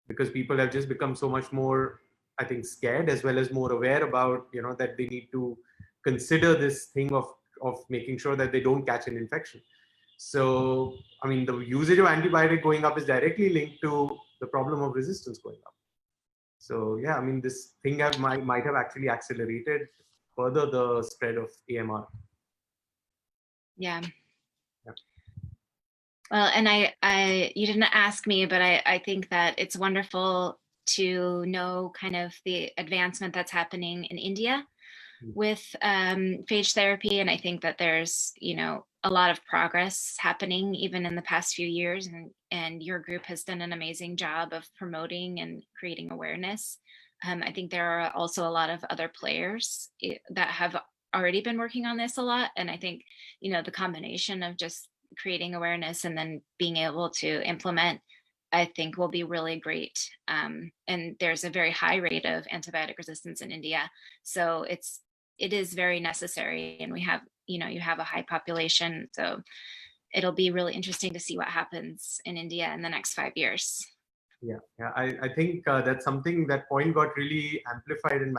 because people have just become so much more I think, scared as well as more aware about, that they need to consider this thing of making sure that they don't catch an infection. So, I mean, the usage of antibiotic going up is directly linked to the problem of resistance going up. So, yeah, I mean, this thing might have actually accelerated further the spread of AMR. Yeah. Yeah. Well, and I you didn't ask me, but I think that it's wonderful to know kind of the advancement that's happening in India with phage therapy. And I think that there's, a lot of progress happening even in the past few years. And your group has done an amazing job of promoting and creating awareness. I think there are also a lot of other players that have already been working on this a lot. And I think, the combination of just creating awareness and then being able to implement, I think, will be really great. And there's a very high rate of antibiotic resistance in India. So it is very necessary. And we have, you have a high population. So it'll be really interesting to see what happens in India in the next 5 years. Yeah, I think that's something, that point got really amplified and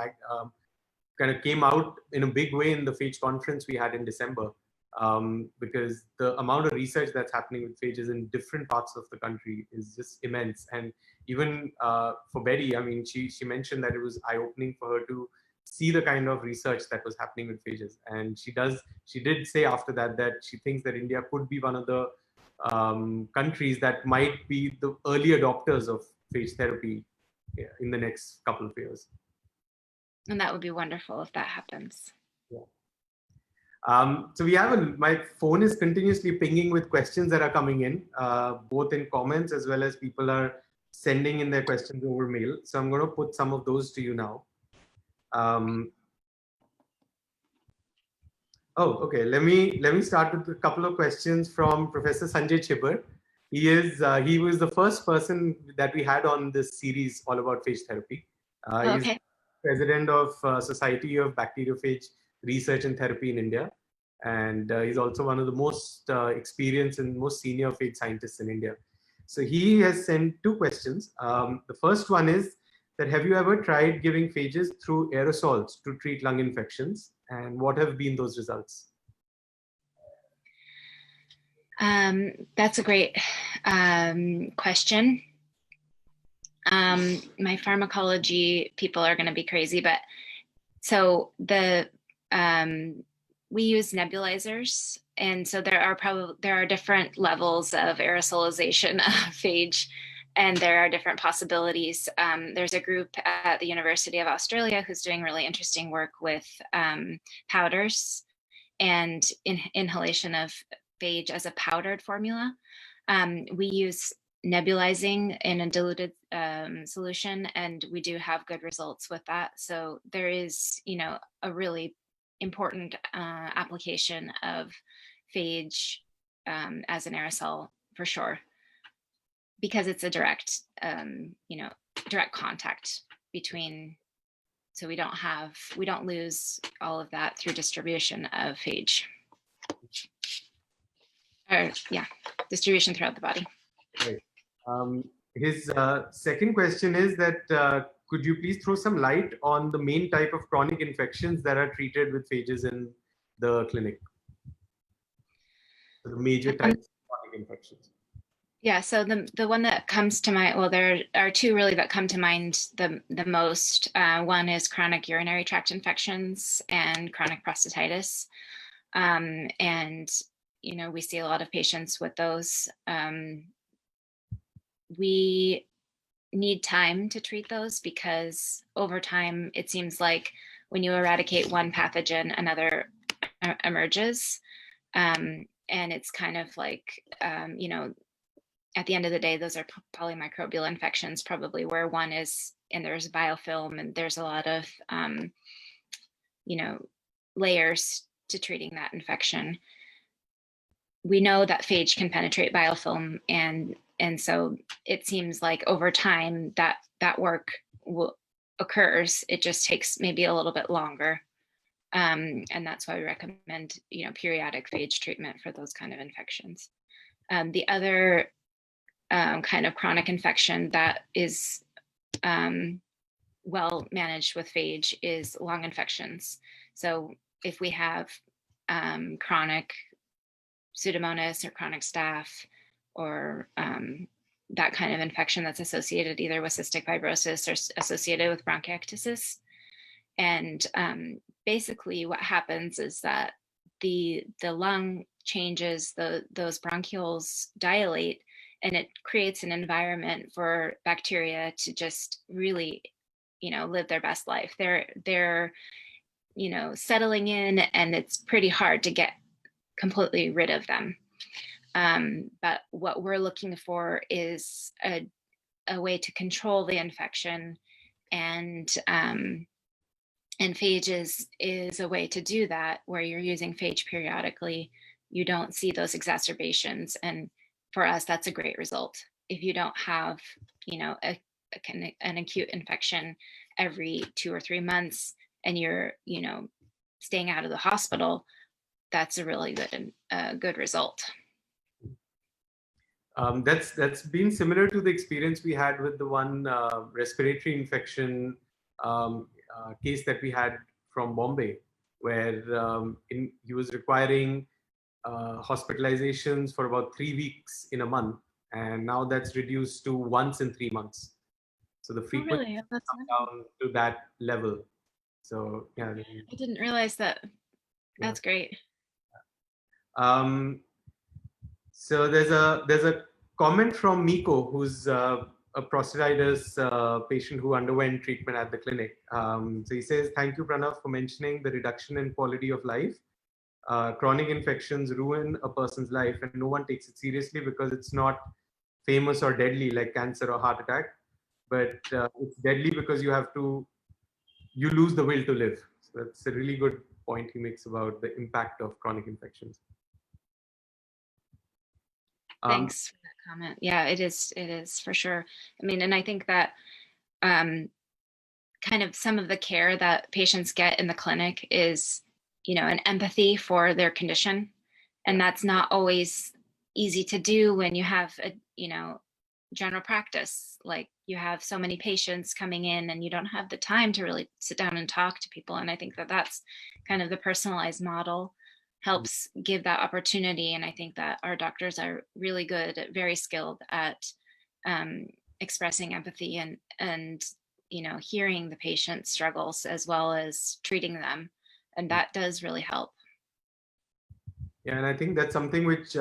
kind of came out in a big way in the phage conference we had in December. Because the amount of research that's happening with phages in different parts of the country is just immense. And even for Betty, I mean, she mentioned that it was eye-opening for her to see the kind of research that was happening with phages. And she did say after that she thinks that India could be one of the countries that might be the early adopters of phage therapy in the next couple of years. And that would be wonderful if that happens. Yeah. So we have my phone is continuously pinging with questions that are coming in, both in comments as well as people are sending in their questions over mail. So I'm going to put some of those to you now. Okay. Let me start with a couple of questions from Professor Sanjay Chibber. He was the first person that we had on this series all about phage therapy. Okay. He's president of Society of Bacteriophage Research and Therapy in India. And he's also one of the most experienced and most senior phage scientists in India. So he has sent two questions. The first one is that, have you ever tried giving phages through aerosols to treat lung infections? And what have been those results? That's a great question. My pharmacology people are going to be crazy, but so we use nebulizers, and so there are different levels of aerosolization of phage, and there are different possibilities. There's a group at the University of Australia who's doing really interesting work with powders and inhalation of phage as a powdered formula. We use nebulizing in a diluted solution, and we do have good results with that. So there is, a really important application of phage as an aerosol for sure, because it's a direct, direct contact between. So we don't lose all of that through distribution of phage. Distribution throughout the body. Right. His second question is that could you please throw some light on the main type of chronic infections that are treated with phages in the clinic? The major types of chronic infections. Yeah, so the one that comes to mind, well, there are two really that come to mind the most. One is chronic urinary tract infections and chronic prostatitis. And, we see a lot of patients with those. We need time to treat those because over time, it seems like when you eradicate one pathogen, another emerges. And it's kind of like, at the end of the day, those are polymicrobial infections, probably where one is, and there's biofilm, and there's a lot of, layers to treating that infection. We know that phage can penetrate biofilm, and so it seems like over time that work occurs. It just takes maybe a little bit longer. And that's why we recommend, periodic phage treatment for those kind of infections. The other kind of chronic infection that is well managed with phage is lung infections. So if we have chronic Pseudomonas or chronic staph or that kind of infection that's associated either with cystic fibrosis or associated with bronchiectasis. And basically what happens is that the lung changes, those bronchioles dilate, and it creates an environment for bacteria to just really, live their best life. They're settling in, and it's pretty hard to get completely rid of them. But what we're looking for is a way to control the infection, and phages is a way to do that, where you're using phage periodically. You don't see those exacerbations, and for us, that's a great result. If you don't have, an acute infection every 2 or 3 months, and you're, staying out of the hospital, that's a really good result. That's been similar to the experience we had with the one respiratory infection case that we had from Bombay, where he was requiring hospitalizations for about 3 weeks in a month, and now that's reduced to once in 3 months. So the frequency really? That's come down to that level. So yeah, I didn't realize that. That's great. So there's a comment from Miko, who's a prostatitis patient who underwent treatment at the clinic. So he says, "Thank you, Pranav, for mentioning the reduction in quality of life. Chronic infections ruin a person's life, and no one takes it seriously because it's not famous or deadly like cancer or heart attack, but it's deadly because you lose the will to live." So that's a really good point he makes about the impact of chronic infections. Thanks for that comment. Yeah, it is for sure. I mean, and I think that kind of some of the care that patients get in the clinic is, an empathy for their condition. And that's not always easy to do when you have a, general practice. Like, you have so many patients coming in and you don't have the time to really sit down and talk to people. And I think that that's kind of the personalized model helps give that opportunity. And I think that our doctors are really good, very skilled at expressing empathy and hearing the patient's struggles as well as treating them. And that does really help. Yeah, and I think that's something which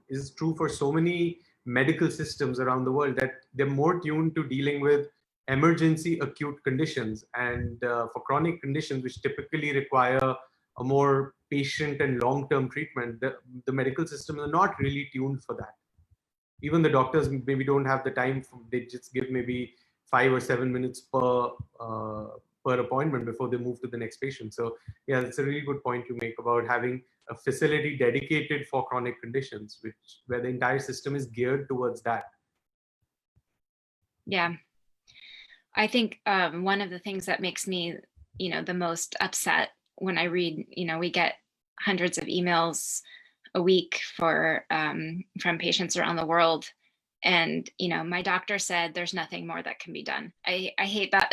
is true for so many medical systems around the world, that they're more tuned to dealing with emergency acute conditions, and for chronic conditions which typically require a more patient and long-term treatment, the medical systems are not really tuned for that. Even the doctors maybe don't have the time. They just give maybe 5 or 7 minutes per appointment before they move to the next patient. So yeah, that's a really good point you make about having a facility dedicated for chronic conditions, where the entire system is geared towards that. Yeah. I think one of the things that makes me, the most upset when I read, we get hundreds of emails a week from patients around the world. And, my doctor said there's nothing more that can be done. I hate that,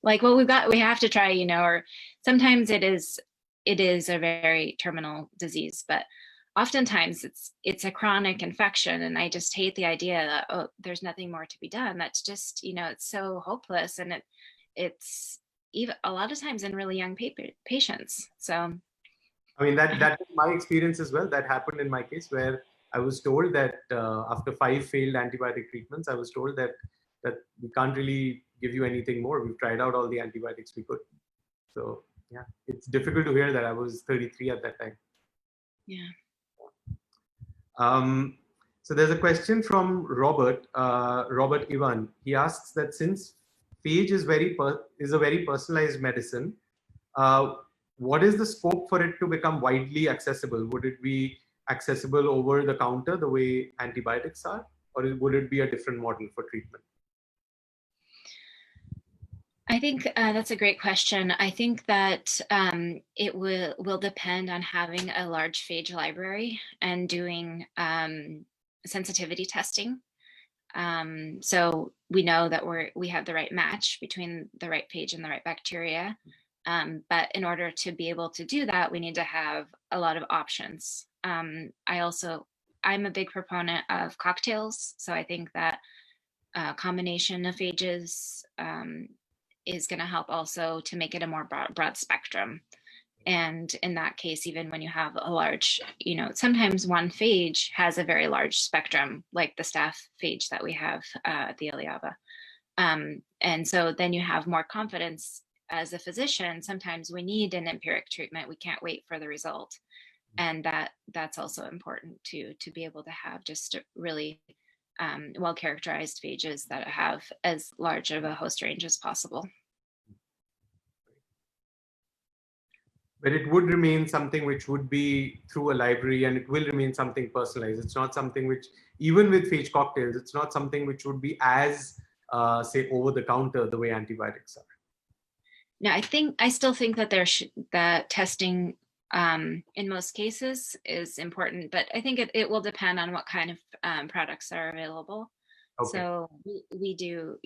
like, well, we have to try, or sometimes it is a very terminal disease, but oftentimes it's a chronic infection. And I just hate the idea that, oh, there's nothing more to be done. That's just, it's so hopeless. And it's even a lot of times in really young patients. So I mean, that is my experience as well. That happened in my case, where I was told that after 5 failed antibiotic treatments, I was told that we can't really give you anything more. We've tried out all the antibiotics we could. So yeah, it's difficult to hear that. I was 33 at that time. Yeah. So there's a question from Robert Ivan. He asks that since phage is a very personalized medicine, what is the scope for it to become widely accessible? Would it be accessible over the counter the way antibiotics are, or would it be a different model for treatment? I think that's a great question. I think that it will depend on having a large phage library and doing sensitivity testing. So we know that we have the right match between the right phage and the right bacteria. But in order to be able to do that, we need to have a lot of options. I'm a big proponent of cocktails. So I think that a combination of phages is going to help also to make it a more broad spectrum. And in that case, even when you have a large, sometimes one phage has a very large spectrum, like the staph phage that we have at the Eliava. And so then you have more confidence as a physician. Sometimes we need an empiric treatment. We can't wait for the result. And that's also important to be able to have just really well-characterized phages that have as large of a host range as possible. But it would remain something which would be through a library, and it will remain something personalized. It's not something which, even with phage cocktails, it's not something which would be as, say, over the counter the way antibiotics are. No, I still think that that testing in most cases is important, but I think it will depend on what kind of products are available. Okay. So we do,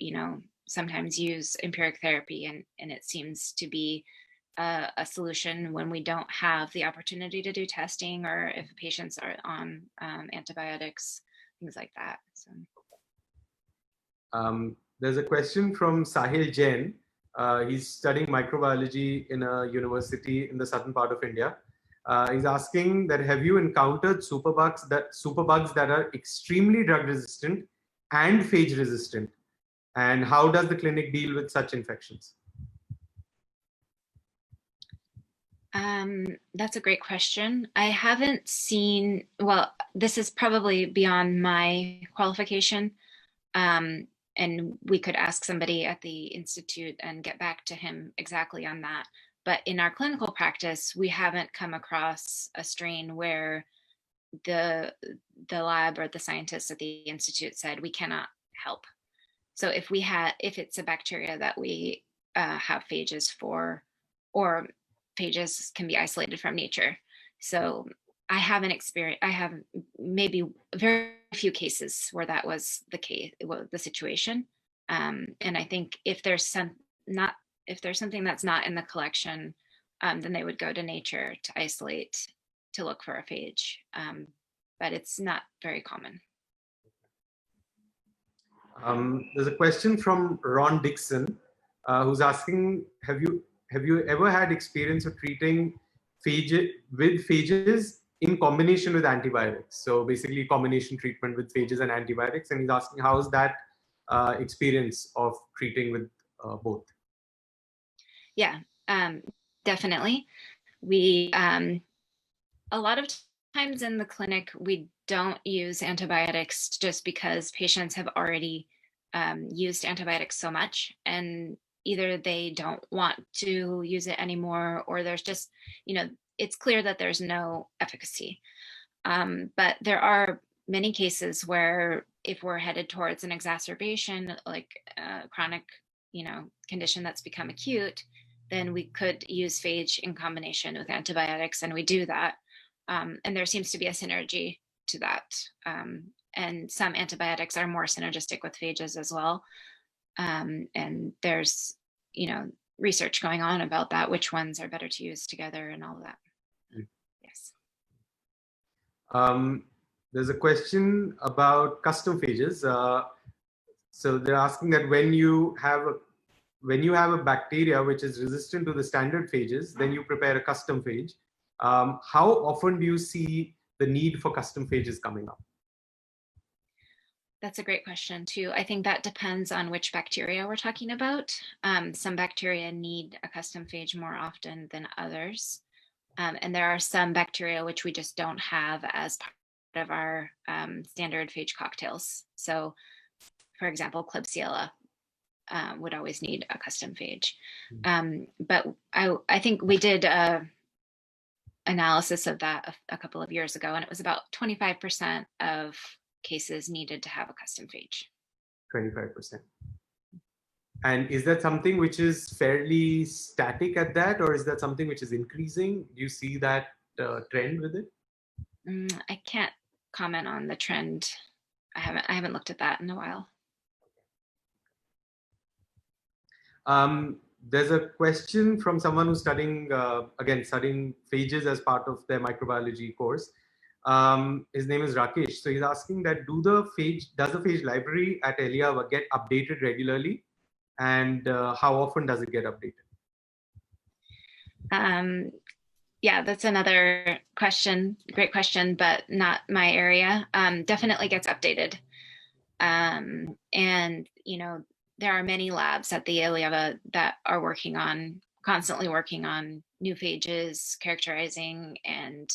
sometimes use empiric therapy, and it seems to be a solution when we don't have the opportunity to do testing, or if patients are on antibiotics, things like that. So. There's a question from Sahil Jain. He's studying microbiology in a university in the southern part of India. He's asking that, have you encountered superbugs that are extremely drug resistant and phage resistant? And how does the clinic deal with such infections? That's a great question. I haven't seen, well, this is probably beyond my qualification. And we could ask somebody at the Institute and get back to him exactly on that. But in our clinical practice, we haven't come across a strain where the lab or the scientists at the Institute said we cannot help. So if it's a bacteria that we have phages for, or phages can be isolated from nature. So I have maybe very few cases where that was the case, the situation. And I think if there's something that's not in the collection, then they would go to nature to isolate, to look for a phage. But it's not very common. There's a question from Ron Dixon, who's asking, have you ever had experience of treating phages in combination with antibiotics? So basically combination treatment with phages and antibiotics. And he's asking, how is that experience of treating with both? Yeah, definitely. We, a lot of times in the clinic, we don't use antibiotics just because patients have already used antibiotics so much, and either they don't want to use it anymore, or there's just, it's clear that there's no efficacy. But there are many cases where if we're headed towards an exacerbation, like a chronic, condition that's become acute, then we could use phage in combination with antibiotics, and we do that. And there seems to be a synergy to that. And some antibiotics are more synergistic with phages as well. And there's, research going on about that, which ones are better to use together and all of that. Yes. There's a question about custom phages. So they're asking that when you have a bacteria which is resistant to the standard phages, then you prepare a custom phage. How often do you see the need for custom phages coming up? That's a great question too. I think that depends on which bacteria we're talking about. Some bacteria need a custom phage more often than others. And there are some bacteria which we just don't have as part of our standard phage cocktails. So for example, Klebsiella would always need a custom phage. But I think we did an analysis of that a couple of years ago, and it was about 25% of cases needed to have a custom phage. 25%. And is that something which is fairly static at that, or is that something which is increasing? Do you see that trend with it? I can't comment on the trend I haven't looked at that in a while. There's a question from someone who's studying, studying phages as part of their microbiology course. His name is Rakesh. So he's asking that does the phage library at Eliava get updated regularly? And how often does it get updated? Yeah, that's another question, great question, but not my area. Definitely gets updated. And, you know, there are many labs at the Eliava that are constantly working on new phages, characterizing, and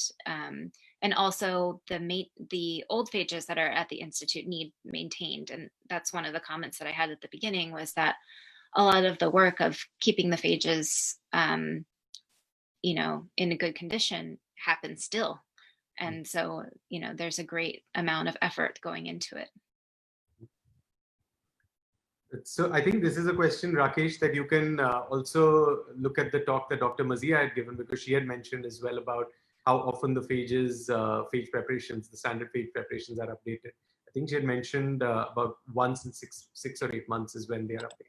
also the old phages that are at the Institute need maintained. And that's one of the comments that I had at the beginning, was that a lot of the work of keeping the phages, you know, in a good condition happens still. And so, you know, there's a great amount of effort going into it. So I think this is a question, Rakesh, that you can also look at the talk that Dr. Mazia had given, because she had mentioned as well about how often the phage preparations, the standard phage preparations are updated. I think she had mentioned about once in six or 8 months is when they are updated.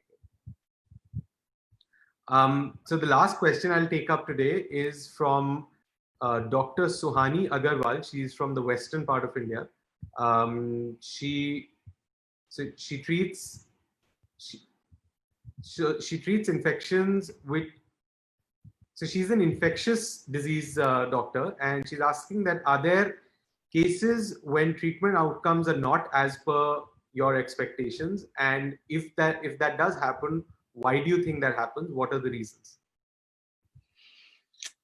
So the last question I'll take up today is from Dr. Suhani Agarwal. She's from the western part of India. She treats infections with, so she's an infectious disease doctor, and she's asking that are there cases when treatment outcomes are not as per your expectations, and if that does happen, why do you think that happens? What are the reasons?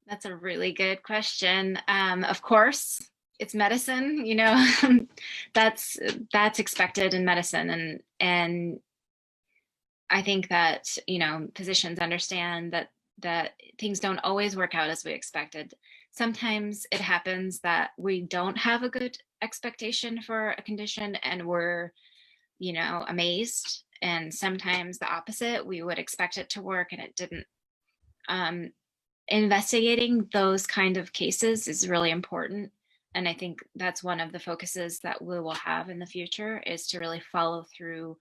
That's a really good question. Of course, it's medicine, you know, that's expected in medicine. And I think that, you know, physicians understand that things don't always work out as we expected. Sometimes it happens that we don't have a good expectation for a condition and we're, you know, amazed. And sometimes the opposite, we would expect it to work and it didn't. Investigating those kind of cases is really important. And I think that's one of the focuses that we will have in the future, is to really follow through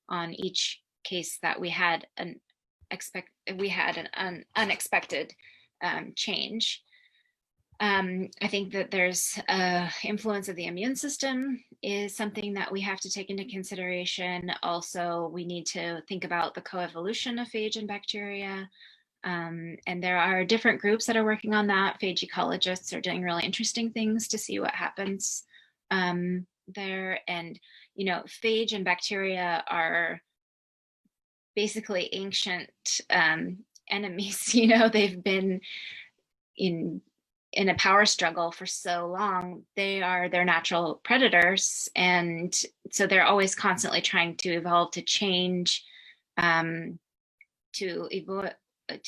on each case that we had an unexpected change. I think that there's influence of the immune system is something that we have to take into consideration. Also, we need to think about the coevolution of phage and bacteria. And there are different groups that are working on that. Phage ecologists are doing really interesting things to see what happens there. And, you know, phage and bacteria are basically ancient enemies. You know, they've been in a power struggle for so long. They're natural predators, and so they're always constantly trying to evolve, to change, to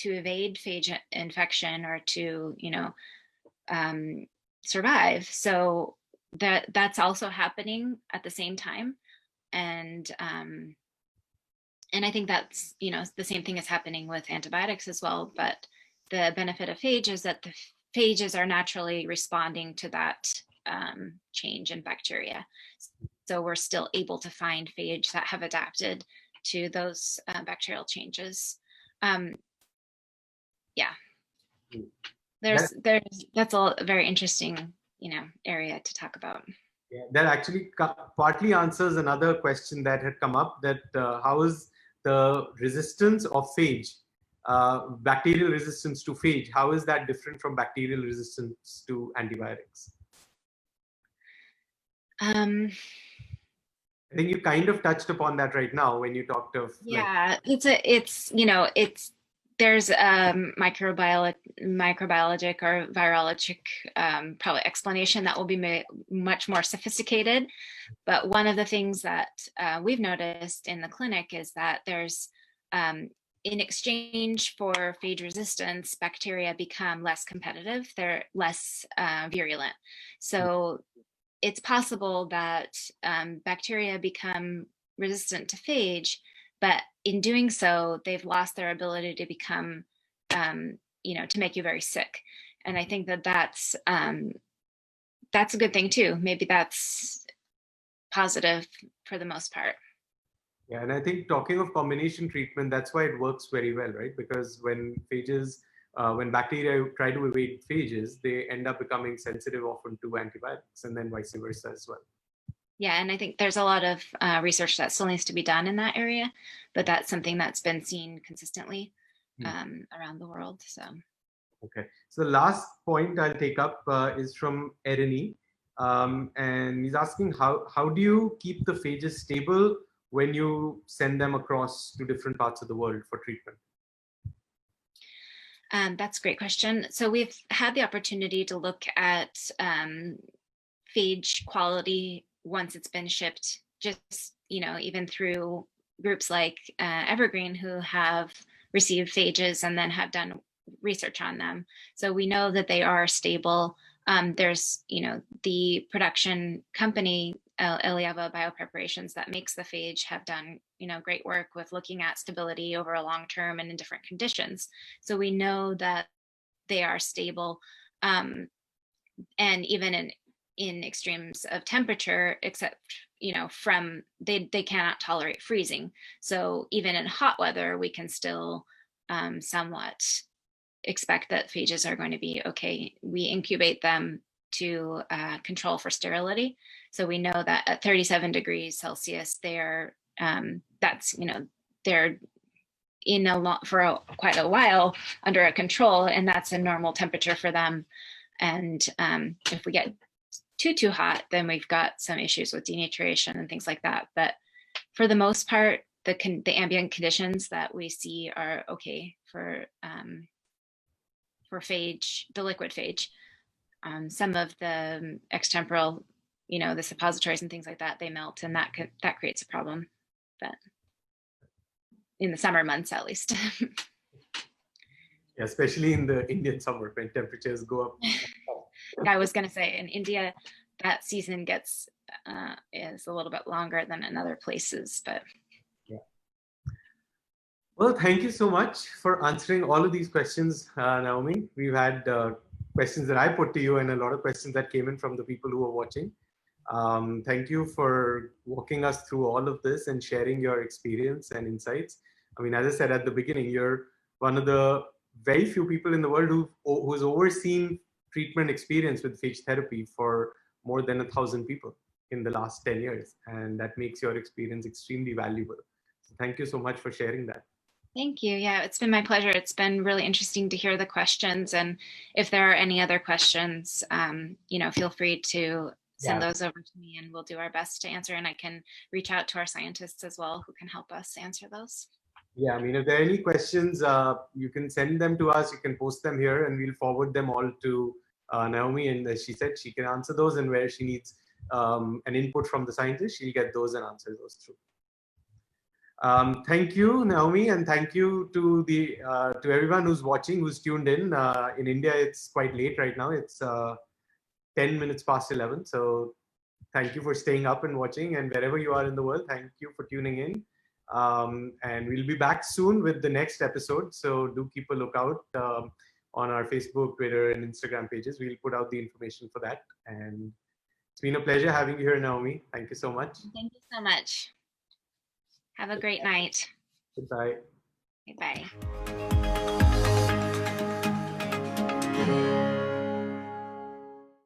evade phage infection, or to, you know, survive. So that's also happening at the same time. And I think that's, you know, the same thing is happening with antibiotics as well. But the benefit of phage is that the phages are naturally responding to that change in bacteria. So we're still able to find phage that have adapted to those bacterial changes. Yeah, that's a very interesting, you know, area to talk about. Yeah, that actually partly answers another question that had come up, that how is the resistance of phage, bacterial resistance to phage, how is that different from bacterial resistance to antibiotics? I think you kind of touched upon that right now when you talked of, yeah, there's a microbiologic or virologic probably explanation that will be much more sophisticated. But one of the things that we've noticed in the clinic is that there's, in exchange for phage resistance, bacteria become less competitive. They're less virulent. So it's possible that bacteria become resistant to phage, but in doing so, they've lost their ability to become, you know, to make you very sick. And I think that that's a good thing too. Maybe that's positive for the most part. Yeah, and I think talking of combination treatment, that's why it works very well, right? Because when bacteria try to evade phages, they end up becoming sensitive often to antibiotics, and then vice versa as well. Yeah, and I think there's a lot of research that still needs to be done in that area, but that's something that's been seen consistently around the world. So. Okay, so the last point I'll take up is from Erini, and he's asking how do you keep the phages stable when you send them across to different parts of the world for treatment? That's a great question. So we've had the opportunity to look at phage quality once it's been shipped, just, even through groups like Evergreen, who have received phages and then have done research on them. So we know that they are stable. There's, the production company, Eliava Biopreparations, that makes the phage, have done, great work with looking at stability over a long term and in different conditions. So we know that they are stable, and even in extremes of temperature, except from they cannot tolerate freezing. So even in hot weather, we can still somewhat expect that phages are going to be okay. We incubate them to control for sterility. So we know that at 37 degrees Celsius, they're they're in quite a while under a control, and that's a normal temperature for them. And if we get too hot, then we've got some issues with denaturation and things like that. But for the most part, the ambient conditions that we see are okay for phage, the liquid phage. Some of the extemporal, the suppositories and things like that, they melt, and that creates a problem. But in the summer months, at least. Yeah, especially in the Indian summer when temperatures go up. I was going to say, in India, that season is a little bit longer than in other places, but. Yeah. Well, thank you so much for answering all of these questions, Naomi. We've had questions that I put to you and a lot of questions that came in from the people who are watching. Thank you for walking us through all of this and sharing your experience and insights. I mean, as I said at the beginning, you're one of the very few people in the world who's overseen treatment experience with phage therapy for more than 1,000 people in the last 10 years. And that makes your experience extremely valuable. So thank you so much for sharing that. Thank you. Yeah, it's been my pleasure. It's been really interesting to hear the questions. And if there are any other questions, feel free to send those over to me, and we'll do our best to answer. And I can reach out to our scientists as well, who can help us answer those. Yeah, I mean, if there are any questions, you can send them to us. You can post them here, and we'll forward them all to Naomi. And as she said, she can answer those, and where she needs an input from the scientist, she'll get those and answer those through. Thank you, Naomi, and thank you to everyone who's watching, who's tuned in. In India, it's quite late right now. It's 10 minutes past 11. So thank you for staying up and watching. And wherever you are in the world, thank you for tuning in. And we'll be back soon with the next episode. So do keep a lookout on our Facebook, Twitter, and Instagram pages. We'll put out the information for that. And it's been a pleasure having you here, Naomi. Thank you so much. Thank you so much. Have a great night. Goodbye. Bye.